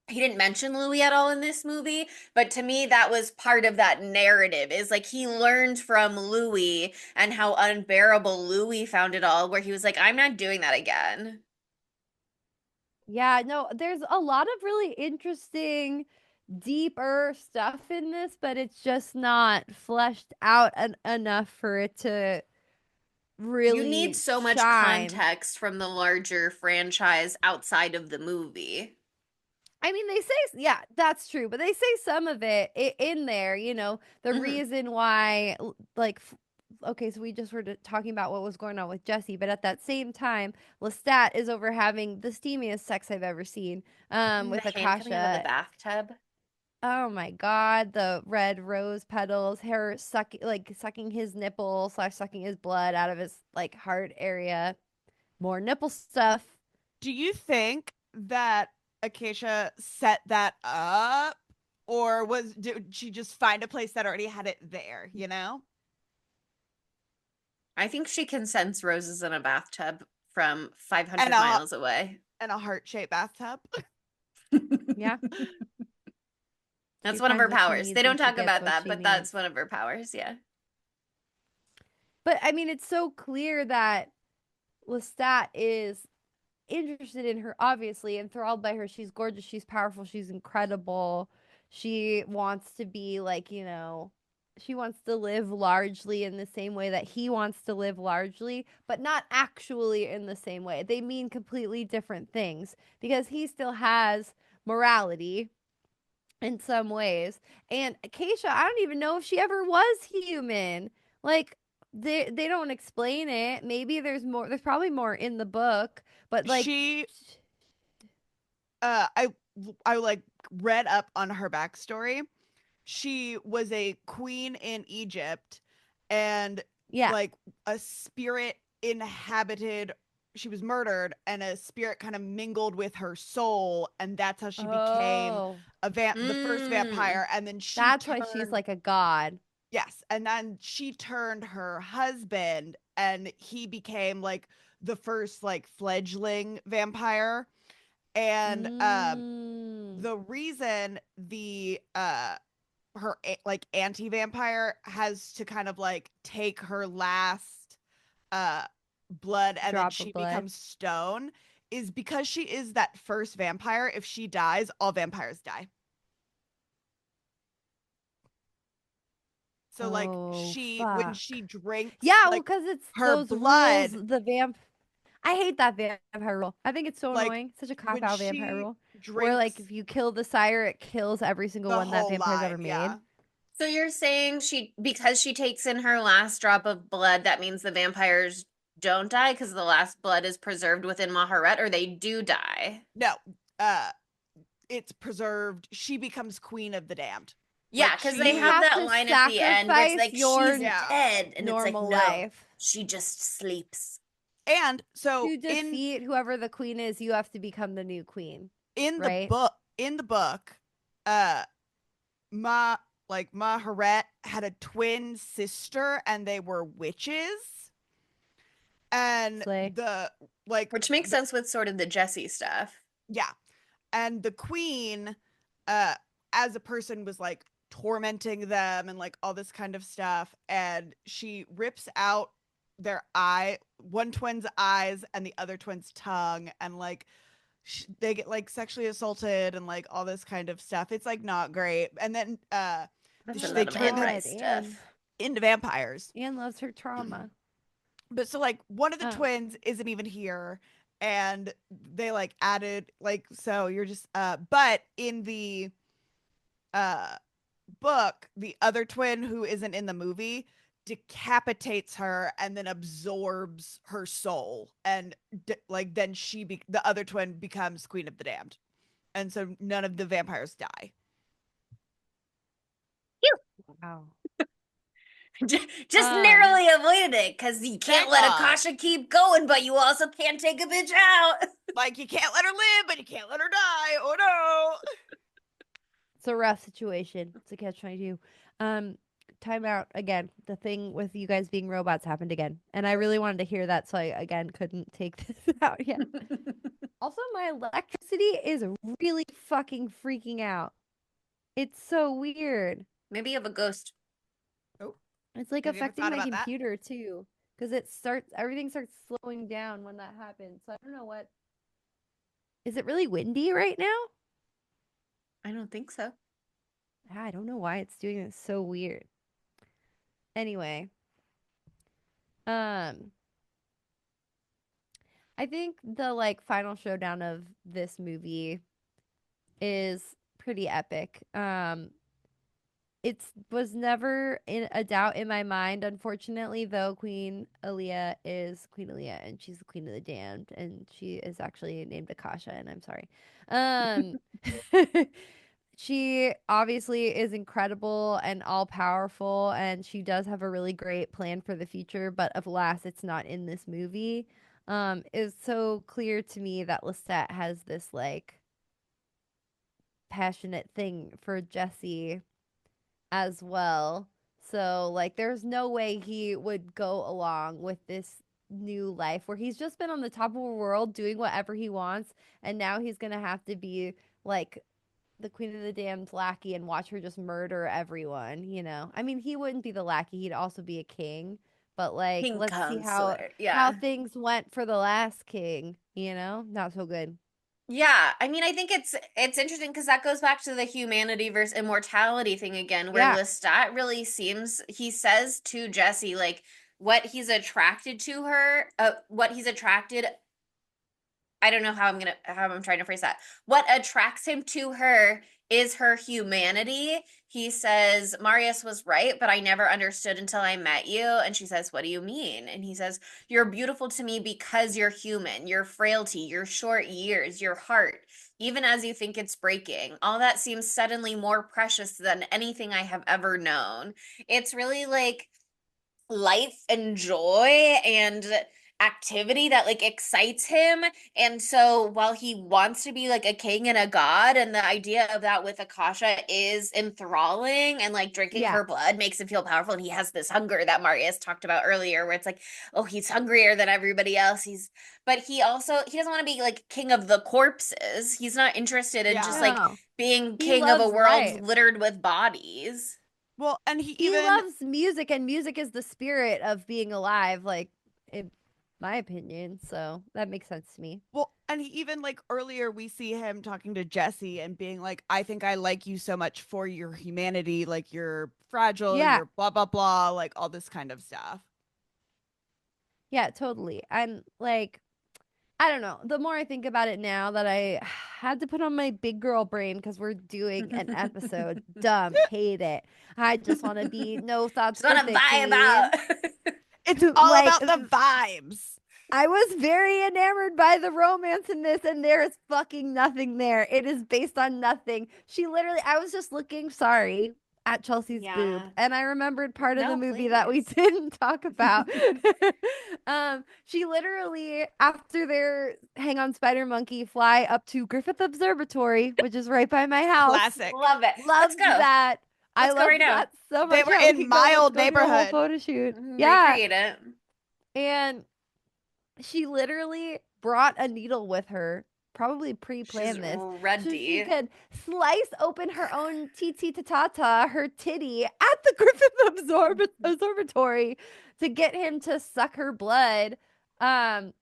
he didn't mention Louis at all in this movie, but to me, that was part of that narrative is like he learned from Louis and how unbearable Louis found it all, where he was like, I'm not doing that again. Yeah, no, there's a lot of really interesting, deeper stuff in this, but it's just not fleshed out enough for it to You need really so much shine. context from the larger franchise outside of the movie. I mean, they say, yeah, that's true, but they say some of it in there, you know, the Mhm. reason why, like, okay, so we just were talking about what was going on with Jesse, but at that same time, Lestat is over having the steamiest sex I've ever seen The with hand coming out of the Akasha. bathtub. Oh my God, the red rose petals, her sucking his nipple slash sucking his blood out of his like heart area. More nipple stuff. Do you think that Acacia set that up, or did she just find a place that already had it there? You know, I think she can sense roses in a bathtub from and 500 a miles away. heart-shaped bathtub. Yeah, she That's one of finds her what she powers. They needs when don't she talk gets about what that, she but that's needs. one of her powers, yeah. But I mean, it's so clear that Lestat is interested in her, obviously, enthralled by her. She's gorgeous, she's powerful, she's incredible. She wants to be like, you know, she wants to live largely in the same way that he wants to live largely, but not actually in the same way. They mean completely different things because he still has morality in some ways. And Acacia, I don't even know if she ever was human. Like they don't explain it. Maybe there's more, there's probably more in the book, but like She, uh, I, I like read up on her backstory. She was a queen in Egypt, and yeah. like a spirit inhabited. She was murdered, and a spirit kind of mingled with her soul, and that's how she became Oh. the first Mm. vampire. And then she That's why she's turned, like a god. yes, and then she turned her husband, and he became like the first like fledgling vampire. And Mm. the reason the her like anti-vampire has to kind of like take her last uh blood, and then Drop of she blood. becomes stone, is because she is that first vampire. If she dies, all vampires die. So like Oh she, when fuck. she drinks Yeah, well, like because it's her those rules. blood, The vamp. I hate that vampire rule. I think it's so like annoying. Such a cop when out vampire she rule. Where like drinks if you kill the sire, it kills every single the one that whole vampire's ever line, made. yeah. So you're saying because she takes in her last drop of blood, that means the vampires don't die because the last blood is preserved within Maharet, or they do die? No, uh it's preserved. She becomes queen of the damned. Yeah, Like because they You she, have have that to line at the end where it's sacrifice like, your she's yeah. dead. And it's like, normal no, life. she just sleeps. And so To defeat whoever the queen is, you have to become the new queen, right? in the book, uh Ma like Maharet had a twin sister, and they were witches. And Slay. the like Which makes the sense with sort of the Jesse stuff. yeah, and the queen, uh as a person, was like tormenting them and like all this kind of stuff, and she rips out one twin's eyes and the other twin's tongue, and like they get like sexually assaulted and like all this kind of stuff. It's like not great. And then That's a Oh they lot of Anne turn them Rice God, stuff. into vampires. Anne loves her trauma. But so like one of the Oh, twins isn't even here, and they like added like, so you're just but in the uh book, the other twin who isn't in the movie decapitates her and then absorbs her soul, and like then the other twin becomes queen of the damned, and so none of the vampires die. wow. Just Um, narrowly avoided it because you can't Thank let God. Akasha keep going, but you also can't take a bitch out. Like, you can't let her live, but you can't let her die. Oh no. it's a rough situation. It's a catch-22. Um, time out again. The thing with you guys being robots happened again, and I really wanted to hear that, so I again couldn't take this out yet. Also, my electricity is really fucking freaking out. It's so weird. Maybe you have a ghost. Oh, It's like have you ever affecting thought my about that? computer too, because everything starts slowing down when that happens. So I don't know what. Is it really windy right now? I don't think so. I don't know why it's doing this so weird. Anyway, um, I think the like final showdown of this movie is pretty epic. It was never in a doubt in my mind, unfortunately, though Queen Aaliyah is Queen Aaliyah and she's the Queen of the Damned, and she is actually named Akasha, and I'm sorry. Um she obviously is incredible and all powerful, and she does have a really great plan for the future, but alas, it's not in this movie. It's so clear to me that Lestat has this like passionate thing for Jesse as well. So, like, there's no way he would go along with this new life where he's just been on the top of the world doing whatever he wants, and now he's gonna have to be like the Queen of the Damned lackey and watch her just murder everyone, you know? I mean, he wouldn't be the lackey, he'd also be a king, but like, King let's see Counselor. how Yeah. things went for the last king, you know? Not so good. Yeah, I mean, I think it's interesting because that goes back to the humanity versus immortality thing again, where Yeah. Lestat really seems he says to Jesse like what he's attracted to her, what he's attracted. I don't know how I'm trying to phrase that. What attracts him to her is her humanity. He says, Marius was right, but I never understood until I met you. And she says, what do you mean? And he says, you're beautiful to me because you're human, your frailty, your short years, your heart, even as you think it's breaking. All that seems suddenly more precious than anything I have ever known. It's really like life and joy and activity that like excites him. And so while he wants to be like a king and a god, and the idea of that with Akasha is enthralling, and like drinking Yeah. her blood makes him feel powerful, and he has this hunger that Marius talked about earlier, where it's like, oh, he's hungrier than everybody else. But he doesn't want to be like king of the corpses. He's not interested in just Yeah. like No. being He king of a loves world life. littered with bodies. Well, and he He even loves music, and music is the spirit of being alive, like in my opinion. So that makes sense to me. Well, and he even like earlier we see him talking to Jesse and being like, I think I like you so much for your humanity, like you're fragile, Yeah, you're blah blah blah, like all this kind of stuff. yeah, totally. I'm like, I don't know. The more I think about it now that I had to put on my big girl brain because we're doing an episode, dumb, hate it. I just want to be no thoughts Just want but to the vibe queen. out. It's all Like, about the vibes. I was very enamored by the romance in this, and there is fucking nothing there. It is based on nothing. She literally, I was just looking, sorry, at Chelsea's boob, Yeah. and I remembered part of the No, movie that we please. didn't talk about. She literally, after their hang on Spider Monkey, fly up to Griffith Observatory, which is right by my house. Classic. Love it. Let's Loved go. that. I Let's go right loved now. that so They much. were Yeah, we in could go. my Let's old go do a whole neighborhood. photo shoot. Yeah, Recreate it. and she literally brought a needle with her, probably She's pre-planned this, so she ready. could slice open her own TT Tatata, her titty, at the Griffith Observatory to get him to suck her blood. Um,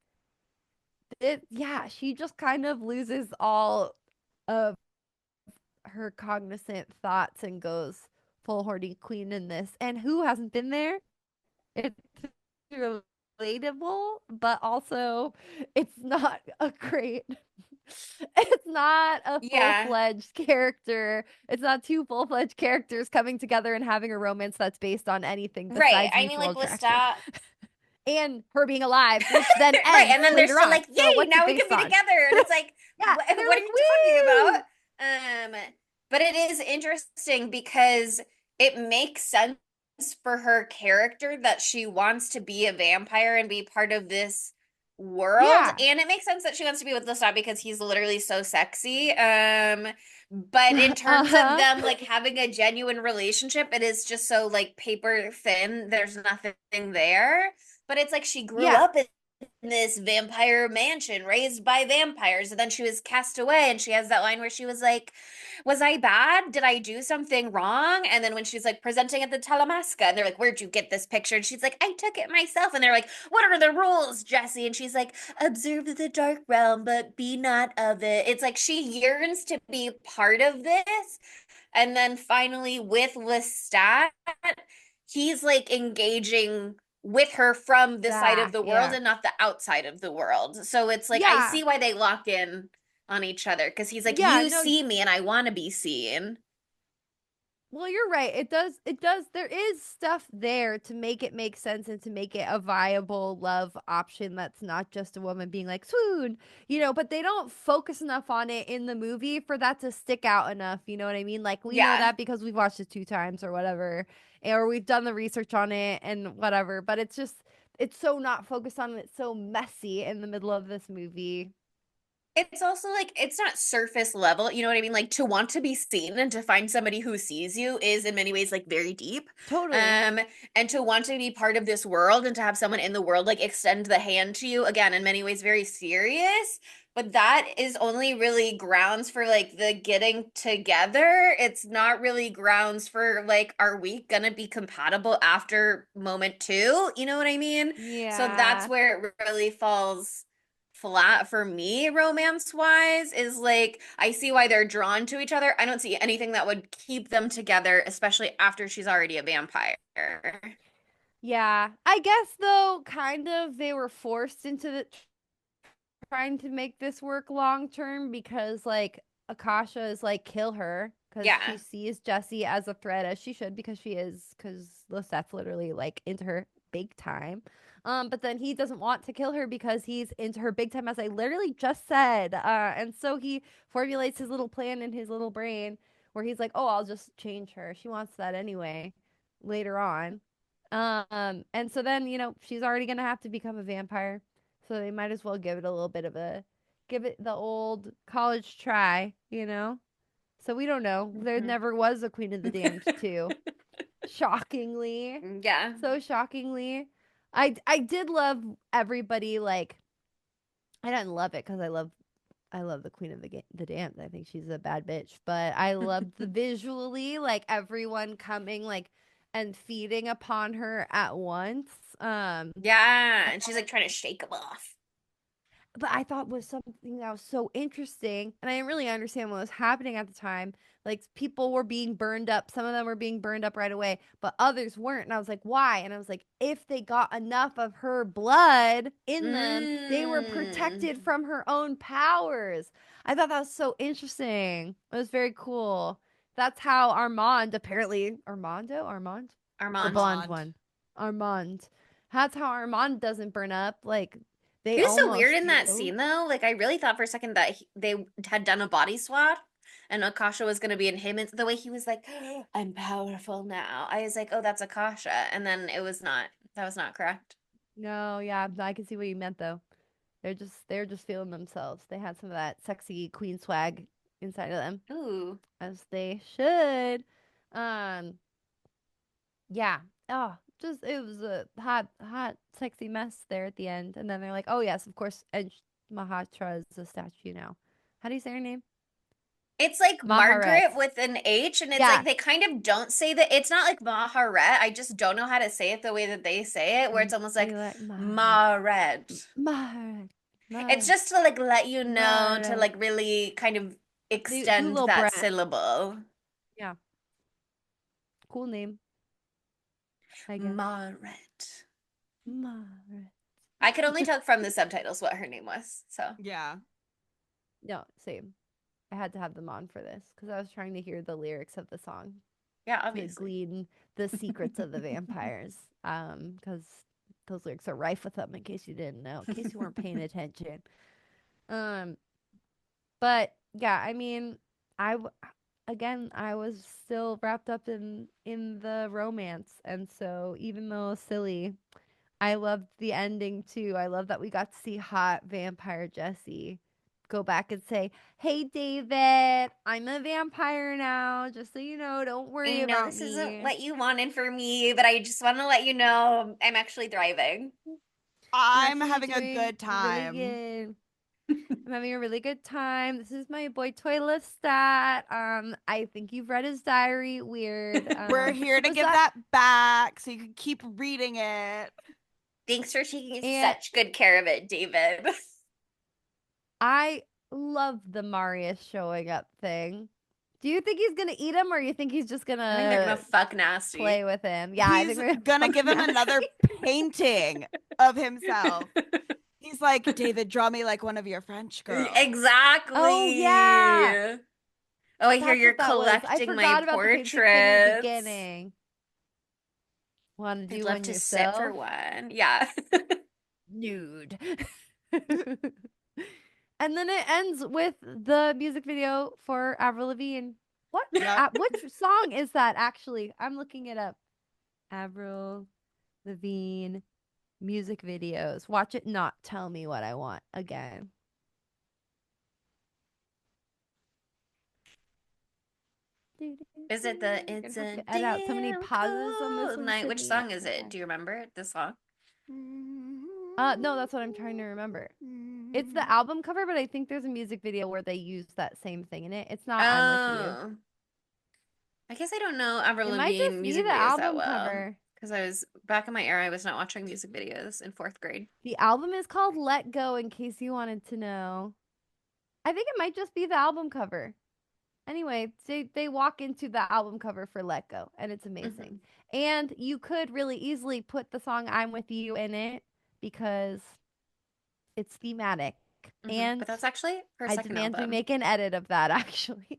yeah, she just kind of loses all of her cognizant thoughts and goes full horny queen in this. And who hasn't been there? It's relatable, but also it's not a great it's not a Yeah. full-fledged character. It's not two full-fledged characters coming together and having a romance that's based on anything Right. besides I mean, mutual like attraction. Lestat. And her being alive, which then Right. ends And then they're later still on. like, So yay, what's now it we can based be on? together. And it's like, Yeah, what they're are like, you talking woo! about? But it is interesting because it makes sense for her character that she wants to be a vampire and be part of this world. Yeah. And it makes sense that she wants to be with Lestat because he's literally so sexy. But in terms of Uh-huh. them like having a genuine relationship, it is just so like paper thin. There's nothing there. But it's like she grew Yeah. up in this vampire mansion raised by vampires, and then she was cast away, and she has that line where she was like, was I bad? Did I do something wrong? And then when she's like presenting at the Talamasca, and they're like, where'd you get this picture? And she's like, I took it myself. And they're like, what are the rules, Jesse? And she's like, observe the dark realm, but be not of it. It's like she yearns to be part of this. And then finally with Lestat, he's like engaging with her from this side of Zach, the world yeah. and not the outside of the world. So it's like I Yeah. see why they lock in on each other because he's like, Yeah, you no, see me and I want to be seen. well, you're right. It does there is stuff there to make it make sense and to make it a viable love option that's not just a woman being like, swoon, but they don't focus enough on it in the movie for that to stick out enough, you know what I mean? Like we know Yeah. that because we've watched it 2 times or whatever, or we've done the research on it and whatever, but it's so not focused on it. It's so messy in the middle of this movie. It's also like it's not surface level, you know what I mean? Like to want to be seen and to find somebody who sees you is in many ways like very deep. Totally. Um, and to want to be part of this world and to have someone in the world like extend the hand to you, again, in many ways very serious. But that is only really grounds for like the getting together. It's not really grounds for like, are we gonna be compatible after moment 2? You know what I mean? So that's Yeah. where it really falls flat for me romance wise is like I see why they're drawn to each other. I don't see anything that would keep them together, especially after she's already a vampire. Yeah. I guess though kind of they were forced into the trying to make this work long term because like Akasha is like kill her because she Yeah. sees Jesse as a threat as she should because Lestat's literally like into her big time. But then he doesn't want to kill her because he's into her big time, as I literally just said. And so he formulates his little plan in his little brain where he's like, "Oh, I'll just change her. She wants that anyway." Later on, and so then she's already gonna have to become a vampire. So they might as well give it the old college try. So we don't know. There Mhm. never was a Queen of the Damned 2. Shockingly. Yeah. So shockingly. I did love everybody like I didn't love it because I love the Queen of the Damned. I think she's a bad bitch, but I loved the visually like everyone coming like and feeding upon her at once. Yeah. And she's like trying to shake him off. But I thought was something that was so interesting, and I didn't really understand what was happening at the time. Like people were being burned up, some of them were being burned up right away, but others weren't. And I was like, why? And I was like, if they got enough of her blood in them, they were Mm. protected from her own powers. I thought that was so interesting. It was very cool. That's how Armand apparently Armand, the Armand. blonde Armand. one, Armand. That's how Armand doesn't burn up. Like they He was so weird almost in that do. scene though. Like I really thought for a second that they had done a body swap and Akasha was going to be in him. And the way he was like, I'm powerful now. I was like, oh, that's Akasha. And then it was not. That was not correct. No, yeah, I can see what you meant though. They're just feeling themselves. They had some of that sexy queen swag inside of them, Ooh. as they should. Um, yeah. Oh, just it was a hot, sexy mess there at the end, and then they're like, "Oh yes, of course." And Mahatra is a statue now. How do you say her name? It's like Margaret Maharet. with an H, and it's like Yeah. they kind of don't say that. It's not like Maharet. I just don't know how to say it the way that they say it, where it's almost They like like Maharet. Maret. Maharet. It's Maharet. just to like let you know to Maharet. like really kind of They do a extend little that Brent. syllable. Yeah. Cool name, I guess. Maret. Maharet. I could only tell from the subtitles what her name was. So Yeah. No, same. I had to have them on for this because I was trying to hear the lyrics of the song yeah, to obviously. glean the secrets of the vampires. Because those lyrics are rife with them. In case you didn't know, in case you weren't paying attention. Um, but yeah, I mean, again, I was still wrapped up in the romance, and so even though silly, I loved the ending too. I love that we got to see hot vampire Jesse go back and say, "Hey David, I'm a vampire now. Just so you know, don't I worry know about this isn't me." what you wanted for me, but I just want to let you know I'm actually thriving. I'm I'm actually having a doing good really time. good. I'm having a really good time. This is my boy Toy Lestat. I think you've read his diary. Weird. We're here to give Lestat, that back so you can keep reading it. Thanks for taking and such good care of it, David. I love the Marius showing up thing. Do you think he's gonna eat him, or you think he's just I think they're gonna gonna fuck play nasty. with him? Yeah, I think He's we're gonna gonna fuck give him another nasty. painting of himself. He's like, David, draw me like one of your French girls. Exactly. Oh, yeah. Oh, I hear That's you're what that was. I collecting my forgot about the painting thing in the portraits. beginning. Want to I'd do love one to sit for yourself? one. Yeah. Nude. And then it ends with the music video for Avril Lavigne. What? Yeah. Which song is that actually? I'm looking it up. Avril Lavigne music videos. Watch it not tell me what I want again. Is it the It's Gonna have a to edit out so many Damn pauses on this Cold one, Night? Which Sydney. song is it? Do you remember the song? No, that's what I'm trying to remember. It's the album cover, but I think there's a music video where they use that same thing in it. It's not I'm With You. Oh. I guess I don't know Avril It might Lavigne just be music the videos that album well. cover. Because I was back in my era, I was not watching music videos in 4th grade. The album is called Let Go, in case you wanted to know. I think it might just be the album cover. Anyway, they walk into the album cover for Let Go, and it's amazing. And you could really easily put the song I'm With You in it because it's thematic. And But that's actually her I second demand we album. make an edit of that, actually.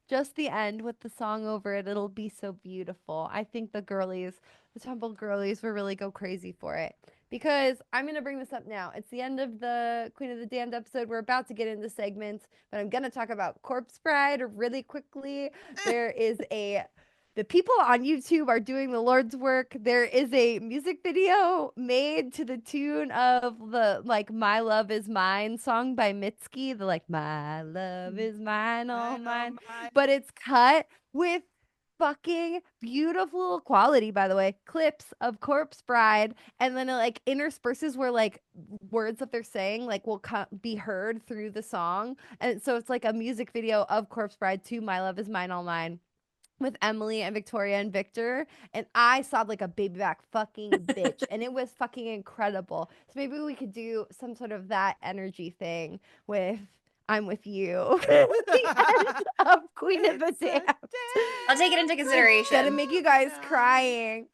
Just the end with the song over it. It'll be so beautiful. I think the girlies, the Temple girlies, will really go crazy for it. Because I'm going to bring this up now. It's the end of the Queen of the Damned episode. We're about to get into segments, but I'm going to talk about Corpse Bride really quickly. There is the people on YouTube are doing the Lord's work. There is a music video made to the tune of the My Love Is Mine song by Mitski, the My Love Is Mine, all mine. But it's cut with fucking beautiful quality, by the way, clips of Corpse Bride, and then it intersperses where words that they're saying will be heard through the song. And so it's like a music video of Corpse Bride to My Love Is Mine, all mine, with Emily and Victoria and Victor, and I sobbed like a baby back fucking bitch, and it was fucking incredible. So maybe we could do some sort of that energy thing with I'm With You. The end of Queen of the Damned. I'll take it into consideration. Gonna make you guys crying.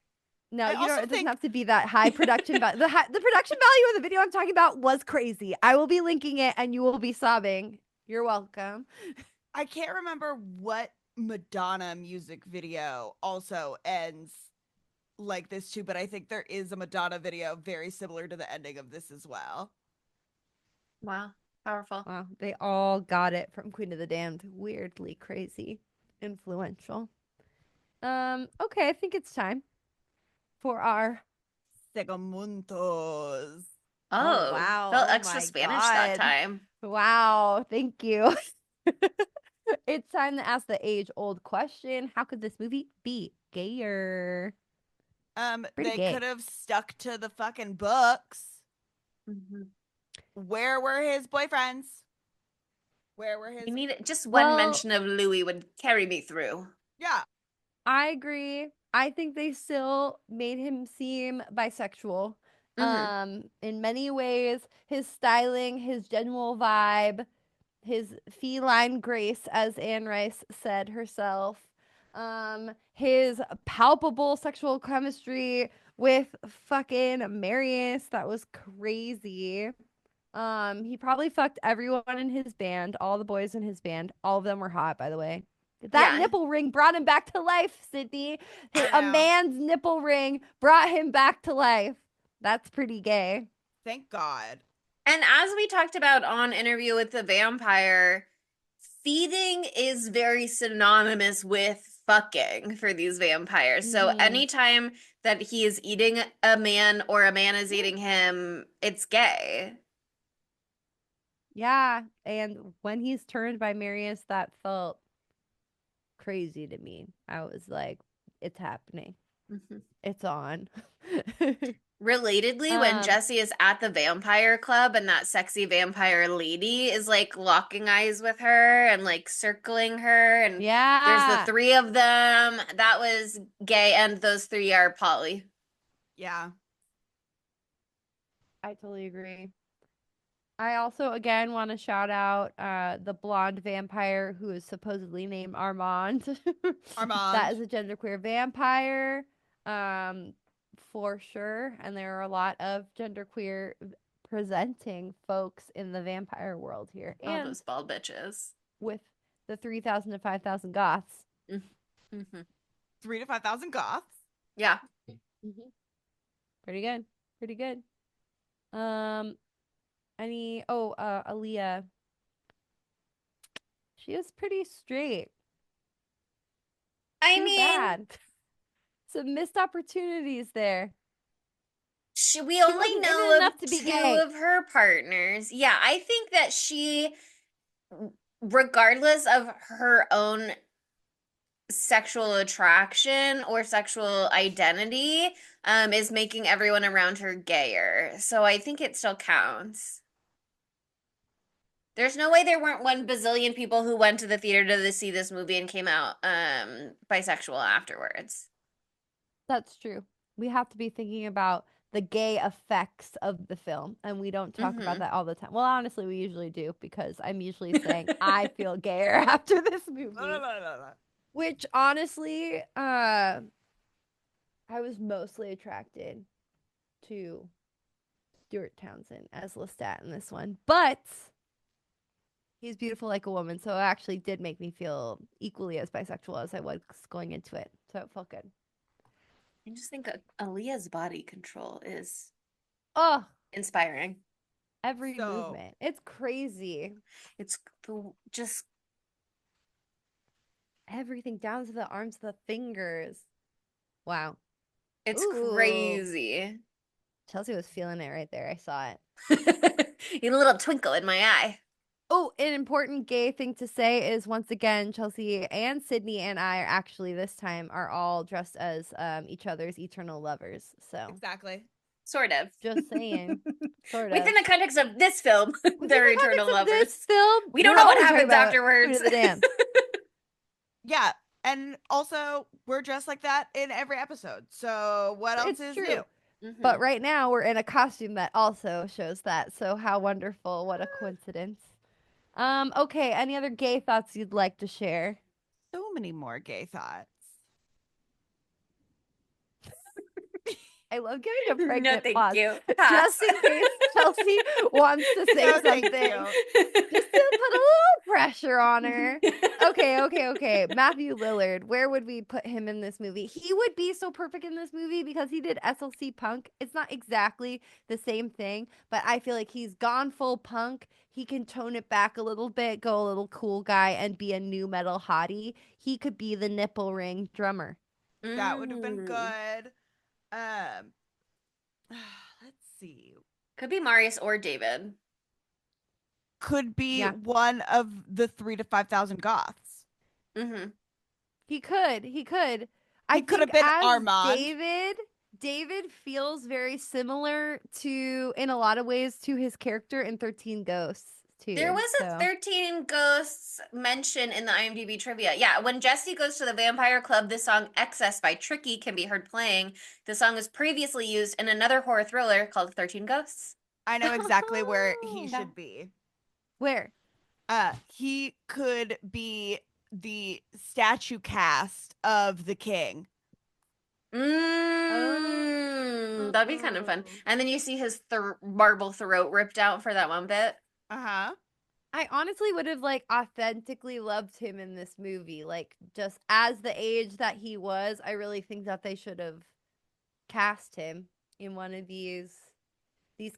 No, you don't. It doesn't have to be that high production value. The production value of the video I'm talking about was crazy. I will be linking it, and you will be sobbing. You're welcome. I can't remember what Madonna music video also ends like this too, but I think there is a Madonna video very similar to the ending of this as well. Wow. Powerful. Wow. They all got it from Queen of the Damned. Weirdly crazy. Influential. Okay, I think it's time for our Segundos. Oh, wow. felt Oh extra my Spanish that God. time. Wow, thank you. It's time to ask the age-old question. How could this movie be gayer? Pretty They gay. could have stuck to the fucking books. Where were his boyfriends? Where were his? You need just one Well, mention of Louis would carry me through. Yeah. I agree. I think they still made him seem bisexual. In many ways, his styling, his general vibe, his feline grace, as Anne Rice said herself, his palpable sexual chemistry with fucking Marius, that was crazy. He probably fucked everyone in his band, all the boys in his band. All of them were hot, by the way. That nipple ring brought him back to life, Sydney. A man's nipple ring brought him back to life. That's pretty gay. Thank God. And as we talked about on Interview with the Vampire, feeding is very synonymous with fucking for these vampires. So anytime that he is eating a man or a man is eating him, it's gay. Yeah, and when he's turned by Marius, that felt crazy to me. I was like, it's happening. It's on. Relatedly, when Jesse is at the vampire club and that sexy vampire lady is locking eyes with her and circling her, and there's the three of them, that was gay, and those three are poly. Yeah. I totally agree. I also, again, want to shout out the blonde vampire who is supposedly named Armand. Armand. That is a genderqueer vampire. for sure, and there are a lot of genderqueer presenting folks in the vampire world here, All and those bald bitches. with the 3,000 to 5,000 goths. Mm-hmm. 3,000 to 5,000 goths. Yeah. Mm-hmm. Pretty good. Pretty good. Aaliyah. She is pretty straight. I Too mean, bad. Some missed opportunities there. we She only wasn't in know it of enough to be two gay. of her partners. Yeah, I think that she, regardless of her own sexual attraction or sexual identity, is making everyone around her gayer. So I think it still counts. There's no way there weren't 1 bazillion people who went to the theater to see this movie and came out bisexual afterwards. That's true. We have to be thinking about the gay effects of the film, and we don't talk about Mm-hmm. that all the time. Well, honestly, we usually do because I'm usually saying I feel gayer after this movie. Which honestly, I was mostly attracted to Stuart Townsend as Lestat in this one, but he's beautiful like a woman, so it actually did make me feel equally as bisexual as I was going into it. So it felt good. I just think Aaliyah's body control is Oh, inspiring. every So- movement. It's crazy. It's just Everything down to the arms, the fingers. Wow. it's Ooh. crazy. Chelsea was feeling it right there. I saw it. You had a little twinkle in my eye. Oh, an important gay thing to say is once again, Chelsea and Sydney and I are actually this time are all dressed as each other's eternal lovers. So Exactly. Sort of. just saying, sort of. Within the context of this film, Within they're the eternal context of lovers. this film, We don't we're know what always talking happens about afterwards. Fruit of the Dam. Yeah. And also, we're dressed like that in every episode. So what else It's is true. new? Mhm. But right now we're in a costume that also shows that. So how wonderful! What a coincidence. Okay. Any other gay thoughts you'd like to share? So many more gay thoughts. I love giving a No, pregnant thank pause. you. Just in case Chelsea wants to say No, thank something. you. Just to put a little pressure on her. Okay. Matthew Lillard, where would we put him in this movie? He would be so perfect in this movie because he did SLC Punk. It's not exactly the same thing, but I feel like he's gone full punk. He can tone it back a little bit, go a little cool guy, and be a new metal hottie. He could be the nipple ring drummer. That would have been Mm. good. Um, let's see. Could be Marius or David. Could be Yeah. one of the 3,000 to 5,000 goths. Mm-hmm. He could. He I could have think been as Armand. David feels very similar to, in a lot of ways, to his character in 13 Ghosts, too. There was a 13 Ghosts mention in the IMDb trivia. Yeah, when Jesse goes to the vampire club, the song Excess by Tricky can be heard playing. The song was previously used in another horror thriller called 13 Ghosts. I know exactly where he Oh. should be. Where? He could be the statue cast of the king. That'd be kind of fun. And then you see his marble throat ripped out for that one bit. Uh-huh. I honestly would have authentically loved him in this movie. Just as the age that he was, I really think that they should have cast him in one of these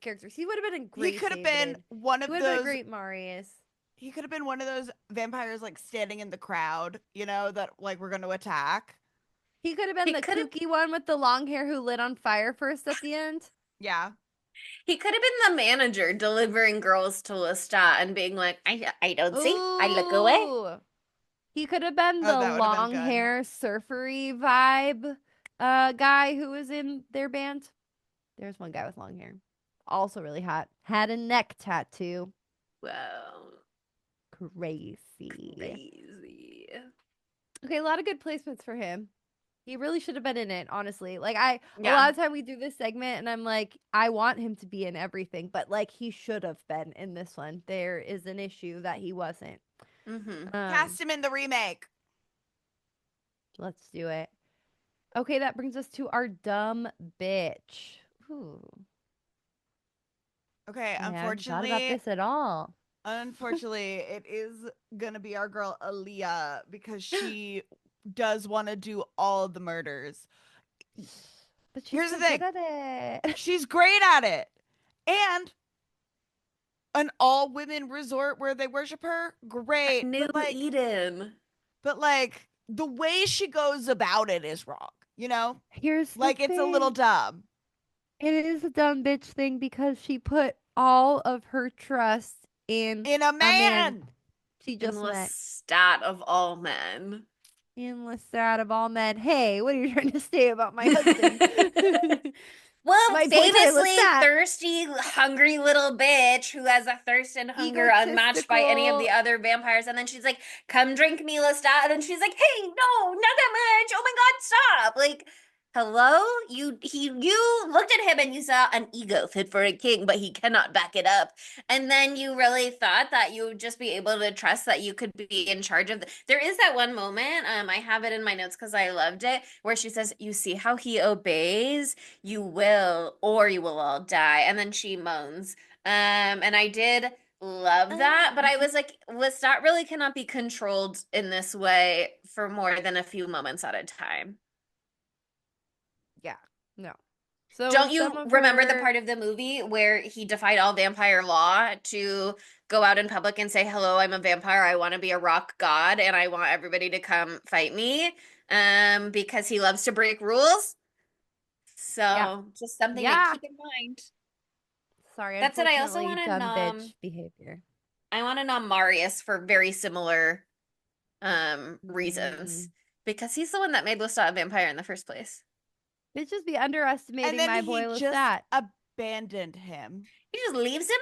characters. He would have been a great He could have been David. one He of would have been a those. great Marius. He could have been one of those vampires standing in the crowd, that we're going to attack. He could have been He the could've- kooky one with the long hair who lit on fire first at the end. Yeah. He could have been the manager delivering girls to Lestat and being like, I don't see. I look away. Ooh. He could have been Oh, the that would have been long good. hair surfery vibe guy who was in their band. There's one guy with long hair. Also really hot. Had a neck tattoo. Wow. Crazy. Crazy. Okay, a lot of good placements for him. He really should have been in it, honestly. A lot Yeah. of time we do this segment and I'm like, I want him to be in everything, but he should have been in this one. There is an issue that he wasn't. Mm-hmm. Cast him in the remake. Let's do it. Okay, that brings us to our dumb bitch. Ooh, Okay, I hadn't thought about this at all. unfortunately, it is gonna be our girl Aaliyah because she does want to do all of the murders. But she's Here's the so good thing. at it. She's great at it. And an all-women resort where they worship her, great. New Eden. But like the way she goes about it is wrong, you know? Here's the Like it's a little thing. dumb. It is a dumb bitch thing because she put all of her trust in In a a man man. she In just met. Lestat of all men. In Lestat of all men. Hey, what are you trying to say about my husband? Well, My boyfriend famously Lestat. thirsty, hungry little bitch who has a thirst and hunger unmatched by any of the Egotistical. other vampires. And then she's like, come drink me, Lestat. And then she's like, hey, no, not that much. Oh my God, stop. Like, hello? You looked at him and you saw an ego fit for a king, but he cannot back it up. And then you really thought that you would just be able to trust that you could be in charge of there is that one moment, I have it in my notes because I loved it, where she says, you see how he obeys? You will, or you will all die. And then she moans. And I did love that, but I was like, Lestat really cannot be controlled in this way for more than a few moments at a time. Yeah, no. So Don't with some you of remember the her, part of the movie where he defied all vampire law to go out in public and say, hello, I'm a vampire. I want to be a rock god and I want everybody to come fight me because he loves to break rules. yeah, So just something to yeah. keep in mind. Sorry, That said, I also unfortunately, want to dumb bitch behavior. nom Marius for very similar reasons Mm. because he's the one that made Lestat a vampire in the first place. Bitches be And underestimating then my he boy just Lestat. abandoned him. He just leaves him.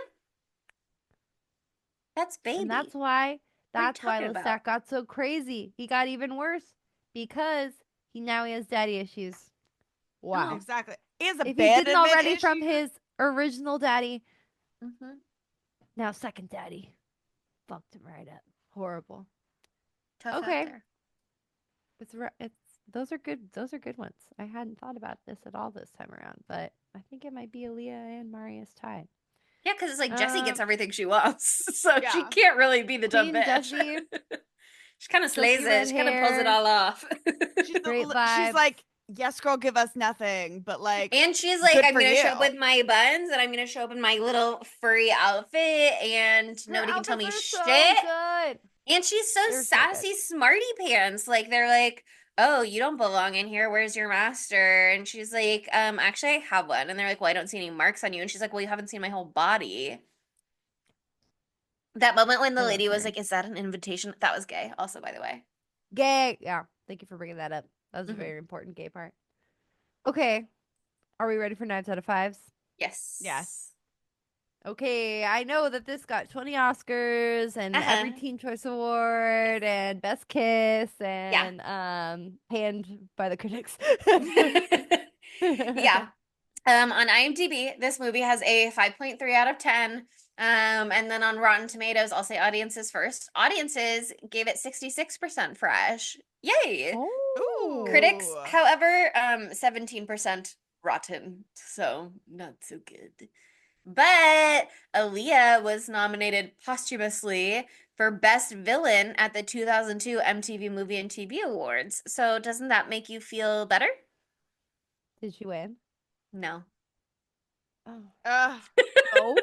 That's And baby. What are you that's why talking about? Lestat got so crazy. He got even worse because he has daddy issues. Oh. Wow. Exactly. He has If he didn't abandonment already from issues. his original daddy, Mm-hmm. now second daddy. Fucked him right up. Horrible. Tough out Okay. there. It's those are good ones. I hadn't thought about this at all this time around, but I think it might be Aaliyah and Maria's tie. Yeah, because it's like Jessie gets Um everything she wants, so she Yeah. can't really be the dumb Queen bitch. Jessie, She kind of slays silky it. red She kind of pulls it hair, all off. great She's vibes. like, yes, girl, give us nothing, but like, And she's like, good I'm for gonna you. show up with my buns and I'm gonna show up in my little furry outfit and Her nobody can tell outfits me are so shit. good. And she's so They're so good. sassy, smarty pants. Like they're like, oh, you don't belong in here. Where's your master? And she's like, actually I have one. And they're like, well, I don't see any marks on you. And she's like, well, you haven't seen my whole body. That moment when the I love lady was her. like, is that an invitation? That was gay, also, by the way. Gay. Yeah. Thank you for bringing that up. That was a Hmm. very important gay part. Okay. Are we ready for 9 out of 5s? Yes. Yes. Okay, I know that this got 20 Oscars and every Uh-huh. Teen Choice Yes. Award and Best Kiss Yeah. and panned by the critics. Yeah. On IMDb, this movie has a 5.3 out of 10. And then on Rotten Tomatoes, I'll say audiences first. Audiences gave it 66% fresh. Yay. Oh, Critics, Ooh. however, 17% rotten. So not so good. But Aaliyah was nominated posthumously for Best Villain at the 2002 MTV Movie and TV Awards. So doesn't that make you feel better? did she win? No. Oh, Uh, no.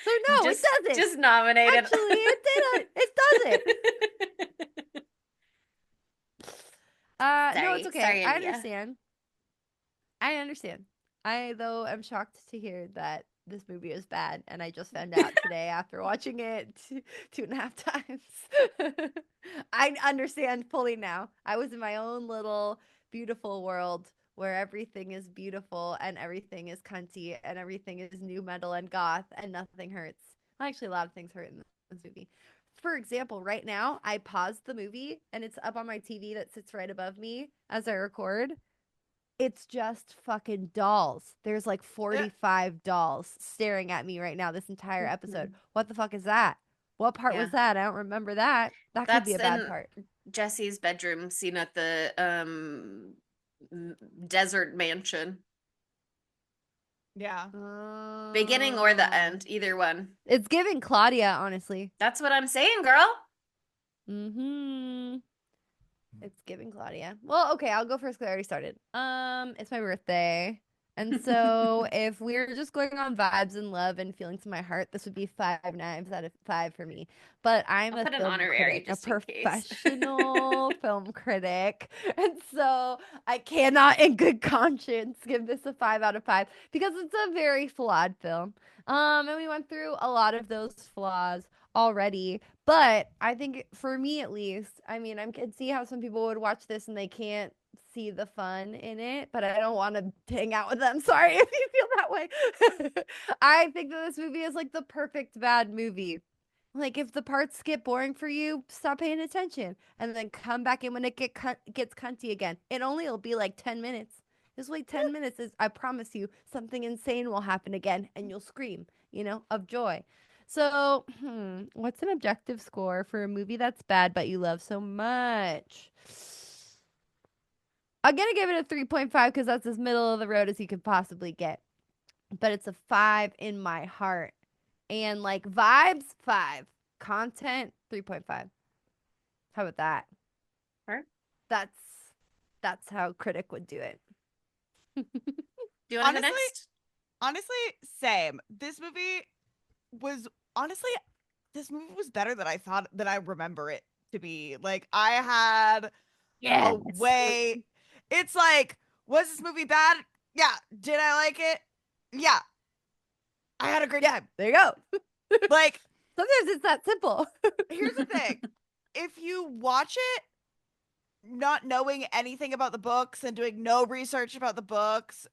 So no, it doesn't. Just nominated. Actually, it didn't. It doesn't. No, it's Sorry. okay. Sorry, I Aaliyah. understand. I understand. I, though, am shocked to hear that this movie is bad, and I just found out today after watching it 2.5 times. I understand fully now. I was in my own little beautiful world where everything is beautiful and everything is cunty and everything is new metal and goth and nothing hurts. Well, actually, a lot of things hurt in this movie. For example, right now, I paused the movie and it's up on my TV that sits right above me as I record. It's just fucking dolls. There's like uh, 45 dolls staring at me right now this entire episode. Mhm. What the fuck is that? What part Yeah. was that? I don't remember that. That could be That's a bad in part. Jesse's bedroom scene at the desert mansion. Yeah. Beginning or the end, either one. It's giving Claudia, honestly. That's what I'm saying, girl. Mm-hmm. It's giving Claudia. Well, okay, I'll go first because I already started. It's my birthday. And so if we're just going on vibes and love and feelings in my heart, this would be 5 knives out of 5 for me. But I'm I'll a put an film honorary critic, a just in case. professional film critic. And so I cannot in good conscience give this a 5 out of 5 because it's a very flawed film. And we went through a lot of those flaws already. But I think for me at least, I mean, I can see how some people would watch this and they can't see the fun in it, but I don't want to hang out with them. Sorry if you feel that way. I think that this movie is like the perfect bad movie. Like if the parts get boring for you, stop paying attention and then come back in when it gets cunty again. It only will be like 10 minutes. Just wait 10 minutes. I promise you something insane will happen again and you'll scream, of joy. So, what's an objective score for a movie that's bad but you love so much? I'm gonna give it a 3.5 because that's as middle of the road as you could possibly get. But it's a 5 in my heart. And like vibes, 5. Content, 3.5. How about that? Sure. That's how critic would do it. Do you want to go Honestly, next? honestly, same. This movie was better than I thought than I remember it to be. Like I had a Yes. way. It's like, was this movie bad? Yeah. Did I like it? Yeah. I had a great time. There you go. Like, Sometimes it's that simple. here's the thing. If you watch it not knowing anything about the books and doing no research about the books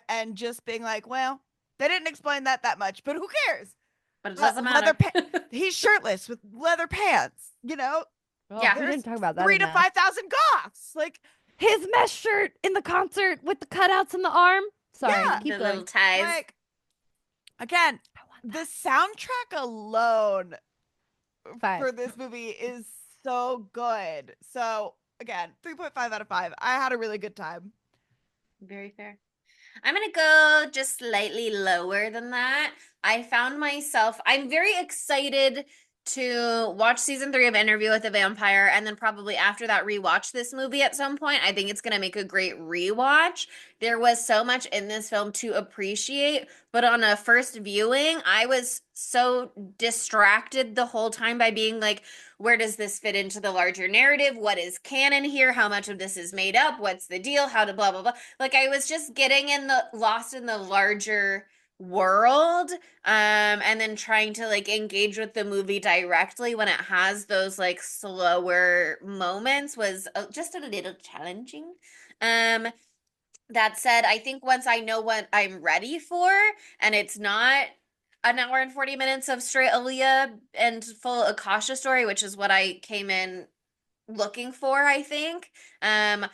and just being like, well, they didn't explain that much, but who cares? But it doesn't Leather matter. he's shirtless with leather pants, Oh, Yeah. we There's didn't talk about that 3 to enough. 5,000 Goths. Like, His mesh shirt in the concert with the cutouts in the arm. Sorry, Yeah. keep The going. little ties. like again, I want the that. soundtrack alone 5. for this movie is so good. So again, 3.5 out of 5. I had a really good time. Very fair. I'm gonna go just slightly lower than that. I'm very excited to watch season 3 of Interview with a Vampire and then probably after that rewatch this movie at some point. I think it's gonna make a great rewatch. There was so much in this film to appreciate, but on a first viewing, I was so distracted the whole time by being like, where does this fit into the larger narrative? What is canon here? How much of this is made up? What's the deal? How to blah blah blah. Like I was just getting lost in the larger world and then trying to like engage with the movie directly when it has those like slower moments was just a little challenging. um that said, I think once I know what I'm ready for and it's not an hour and 40 minutes of straight Aaliyah and full Akasha story, which is what I came in looking for, I think I'm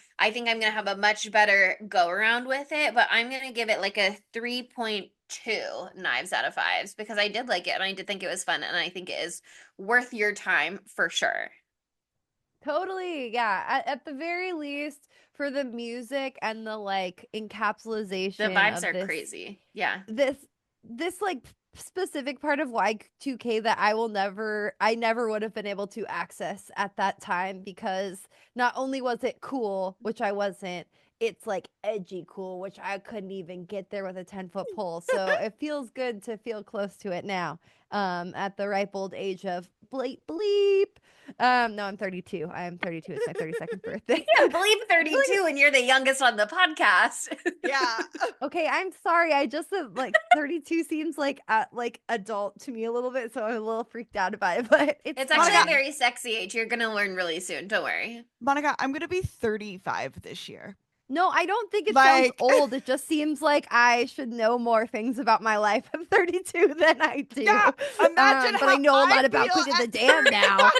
gonna have a much better go around with it, but I'm gonna give it like a 3.2 knives out of fives because I did like it and I did think it was fun and I think it is worth your time for sure. Totally. Yeah. At the very least, for the music and the like The encapsulation vibes of are crazy. Yeah. this like specific part of Y2K that I never would have been able to access at that time because not only was it cool, which I wasn't, it's like edgy cool, which I couldn't even get there with a 10-foot pole. So it feels good to feel close to it now. At the ripe old age of bleep bleep. No, I'm 32. I am 32. It's my 32nd birthday. I believe 32 and you're the youngest on the podcast. Yeah. Okay, I'm sorry. I just like 32 seems like adult to me a little bit, so I'm a little freaked out about it. But It's actually a Monica. very sexy age. You're gonna learn really soon. Don't worry. Monica, I'm going to be 35 this year. no, I don't think it sounds Like, old. It just seems like I should know more things about my life at 32 than I do. yeah, imagine but how I know a I lot about feel Queen of the at Dam now.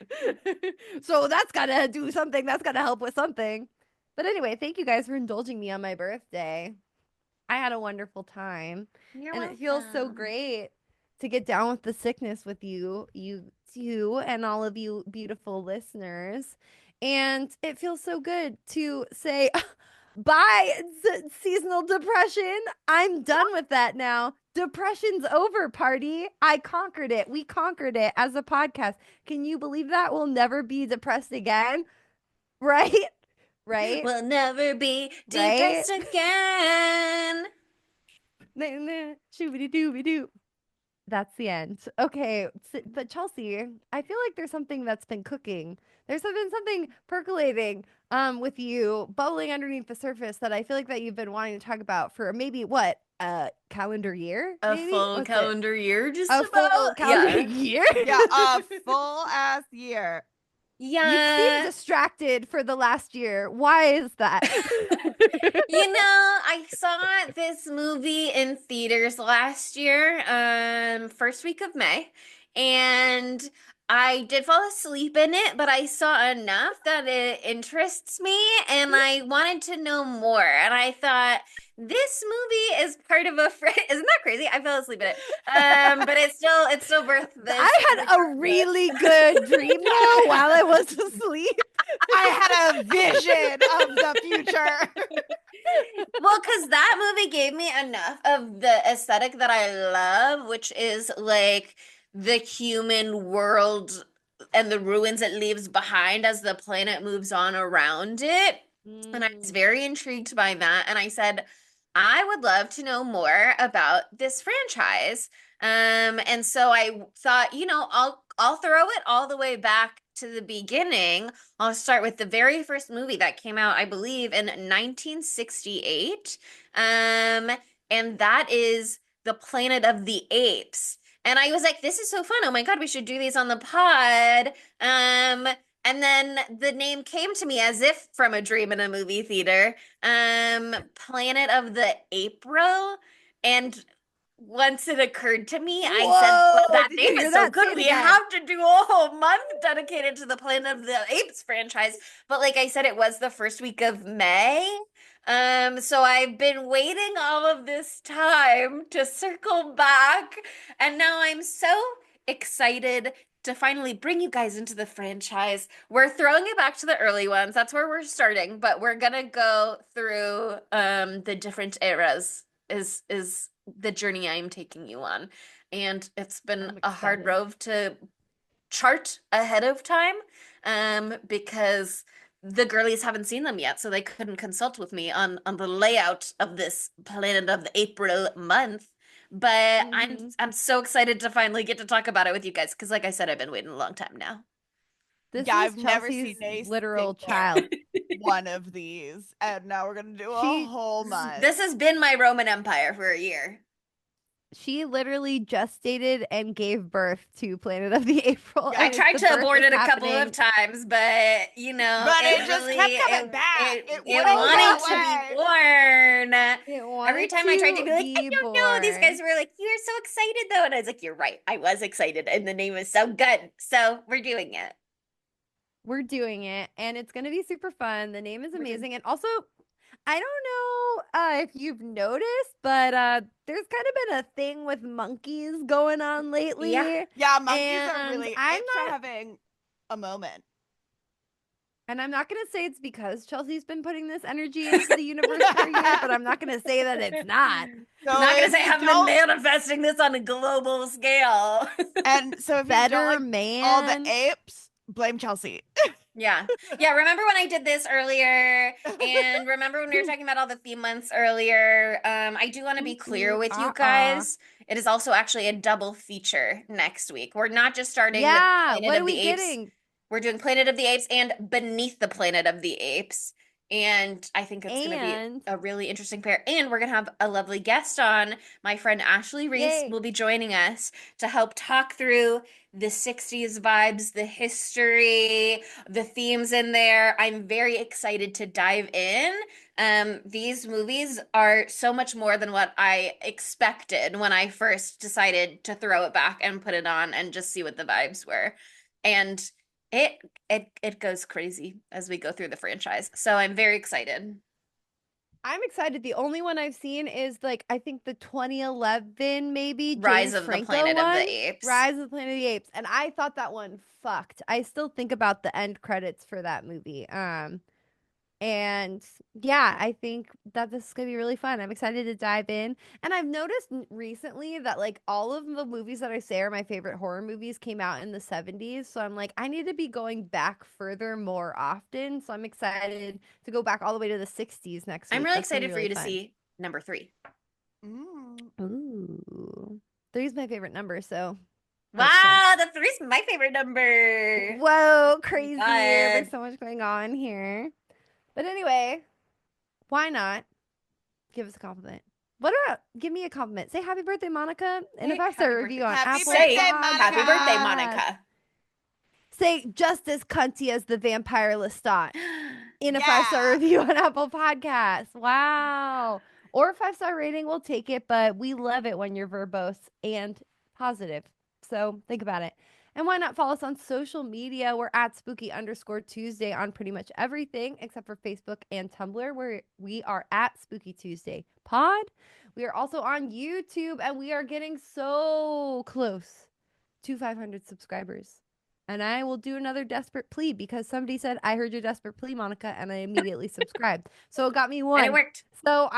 35. So that's gotta do something. That's gotta help with something. But anyway, thank you guys for indulging me on my birthday. I had a wonderful time. You're And it feels so welcome. great to get down with the sickness with you two, and all of you beautiful listeners. And it feels so good to say, bye, seasonal depression. I'm done with that now. Depression's over, party. I conquered it. We conquered it as a podcast. Can you believe that? We'll never be depressed again. Right? Right? We'll never be Right? depressed again. Shooby dooby doo. That's the end. Okay, but Chelsea, I feel like there's something that's been cooking. There's been something percolating with you, bubbling underneath the surface that I feel like that you've been wanting to talk about for maybe what, a calendar year? A Maybe? full What's it? calendar year, just A full about. calendar Yeah. year? Yeah, a full ass year. You've seemed Yeah. distracted for the last year. Why is that? I saw this movie in theaters last year, first week of May, and I did fall asleep in it, but I saw enough that it interests me, and I wanted to know more. And I thought, this movie is part of a isn't that crazy? I fell asleep in it. But it's still worth this. I had a really good dream though while I was asleep. I had a vision of the future. Well, because that movie gave me enough of the aesthetic that I love, which is like the human world and the ruins it leaves behind as the planet moves on around it. And I was very intrigued by that. And I said, I would love to know more about this franchise. And so I thought, I'll throw it all the way back to the beginning. I'll start with the very first movie that came out, I believe, in 1968. And that is The Planet of the Apes. And I was like, this is so fun. Oh my God, we should do these on the pod. And then the name came to me as if from a dream in a movie theater. Planet of the April. And once it occurred to me, I said, well, Whoa, that did you name hear is so that? Say good. it We again. have to do a whole month dedicated to the Planet of the Apes franchise. But like I said, it was the first week of May. So I've been waiting all of this time to circle back, and now I'm so excited to finally bring you guys into the franchise. We're throwing it back to the early ones. That's where we're starting, but we're gonna go through the different eras is the journey I'm taking you on. And it's been I'm a hard excited. road to chart ahead of time because the girlies haven't seen them yet, so they couldn't consult with me on the layout of this Planet of the April month. But I'm so excited to finally get to talk about it with you guys because, like I said, I've been waiting a long time now. This Yeah, is I've never Chelsea's seen a literal single child. one of these. And now we're gonna do a She whole month. This has been my Roman Empire for a year. she literally gestated and gave birth to Planet of the April. Yeah, I And tried the to birth abort is it a couple happening. of times, but But it just really kept coming it back. it, It it wouldn't wanted go to be away. born. It Every wanted time I tried to to be like, I be don't know, these guys born. were like, you're so excited though. And I was like, you're right. I was excited. And the name is so good. So we're doing it. We're doing it, and it's going to be super fun. The name is We're doing amazing. And also, I don't know if you've noticed, but there's kind of been a thing with monkeys going on Yeah. lately. Yeah, monkeys are And really I'm it's not having a moment. And I'm not going to say it's because Chelsea's been putting this energy into the universe for a year, but I'm not going to say that it's not. So I'm not gonna if say you I've been don't manifesting this on a global scale. and so if you don't Better like all the man. apes, blame Chelsea. Yeah. Yeah. Remember when I did this earlier? And remember when we were talking about all the theme months earlier? I do want to be clear with you guys. It is also actually a double feature next week. We're not just starting with Yeah. Planet What of are the we Apes. getting? We're doing Planet of the Apes and Beneath the Planet of the Apes. And I think it's going to be And a really interesting pair. And we're going to have a lovely guest on. My friend Ashley Reese yay. will be joining us to help talk through the 60s vibes, the history, the themes in there. I'm very excited to dive in. These movies are so much more than what I expected when I first decided to throw it back and put it on and just see what the vibes were. And it goes crazy as we go through the franchise. So I'm very excited. I'm excited. The only one I've seen is like I think the 2011 maybe Rise James of the Franco Planet of one, the Apes. Rise of the Planet of the Apes, and I thought that one fucked. I still think about the end credits for that movie. And yeah, I think that this is gonna be really fun. I'm excited to dive in. And I've noticed recently that like all of the movies that I say are my favorite horror movies came out in the 70s. So I'm like, I need to be going back further more often. So I'm excited to go back all the way to the 60s next week. I'm really That's gonna be excited for you to fun. see number 3. Ooh. Three's my favorite number, so Wow, the 3's my favorite number. whoa, Oh my crazy. God. There's so much going on here. But anyway, why not give us a compliment? What about give me a compliment? Say happy birthday, Monica. And Say if I happy start a birthday. review on Happy Apple Say birthday, happy birthday, Podcasts. Monica. Say just as cunty as the vampire Lestat. In a Yeah. 5-star review on Apple Podcasts. Wow. Or a 5-star rating, we'll take it, but we love it when you're verbose and positive. So think about it. And why not follow us on social media? We're at spooky_Tuesday on pretty much everything except for Facebook and Tumblr, where we are at Spooky Tuesday Pod. We are also on YouTube, and we are getting so close to 500 subscribers. And I will do another desperate plea because somebody said, I heard your desperate plea, Monica, and I immediately subscribed. So it got me one. And it worked. So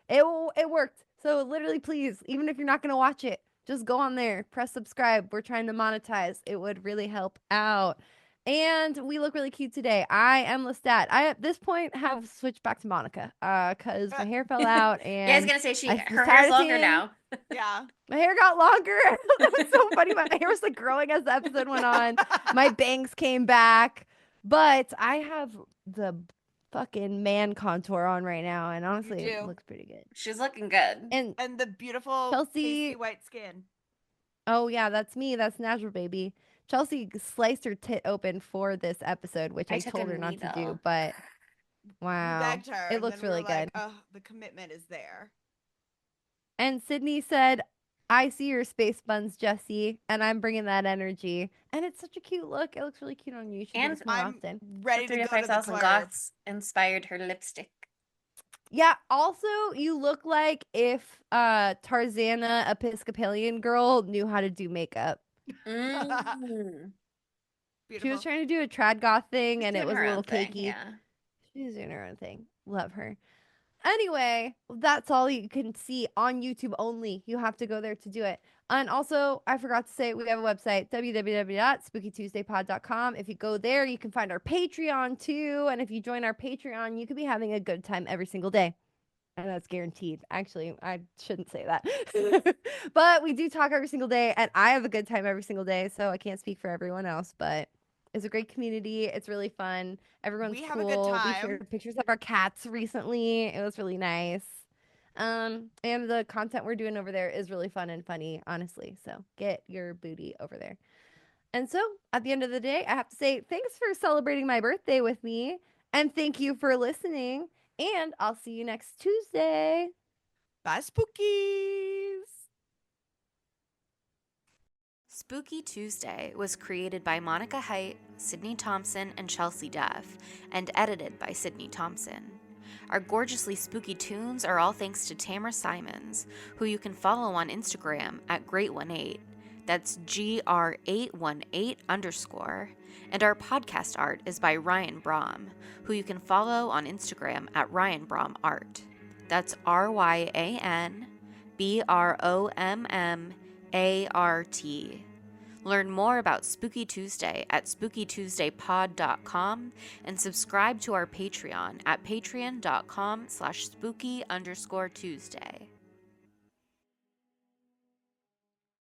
it worked. So literally, please, even if you're not going to watch it, just go on there, press subscribe. We're trying to monetize. It would really help out. And we look really cute today. I am Lestat. I at this point have switched back to Monica because my hair fell out and Yeah, I was gonna say I was her tired hair's of longer seeing- now. Yeah. My hair got longer. That was so funny. My hair was like growing as the episode went on. My bangs came back, but I have the fucking man contour on right now, and honestly, it do. looks pretty good. She's looking good. And And the beautiful Chelsea- pasty white skin. oh yeah, that's me. That's natural, baby. Chelsea sliced her tit open for this episode, which I I took told a her not to do, needle. but We wow, begged her. it and looks then we really were good. like, oh, the commitment is there. And Sydney said, I see your space buns, Jesse, and I'm bringing that energy. And it's such a cute look. It looks really cute on you. You should get And this more I'm often. ready The to 3 to go to 5 the thousand club. Goths inspired her lipstick. Yeah, also, you look like if Tarzana Episcopalian girl knew how to do makeup. Mm. She was Beautiful. trying to do a trad goth thing, She's and it doing was a her little own thing, cakey. yeah. She's doing her own thing. Love her. Anyway, that's all you can see on YouTube only. You have to go there to do it. And also, I forgot to say, we have a website, www.spookytuesdaypod.com. If you go there, you can find our Patreon too. And if you join our Patreon, you could be having a good time every single day. And that's guaranteed. Actually, I shouldn't say that. But we do talk every single day, and I have a good time every single day. So I can't speak for everyone else, but it's a great community. It's really fun. Everyone's We have a cool. good We time. shared pictures of our cats recently. It was really nice. And the content we're doing over there is really fun and funny, honestly. So get your booty over there. And so at the end of the day, I have to say thanks for celebrating my birthday with me. And thank you for listening. And I'll see you next Tuesday. Bye, spookies. Spooky Tuesday was created by Monica Haidt, Sydney Thompson, and Chelsea Duff, and edited by Sydney Thompson. Our gorgeously spooky tunes are all thanks to Tamara Simons, who you can follow on Instagram at Great18. That's GR818_. And our podcast art is by Ryan Brom, who you can follow on Instagram at Ryan Brom Art. That's RyanBrommArt. Learn more about Spooky Tuesday at spookytuesdaypod.com and subscribe to our Patreon at patreon.com/spooky_Tuesday.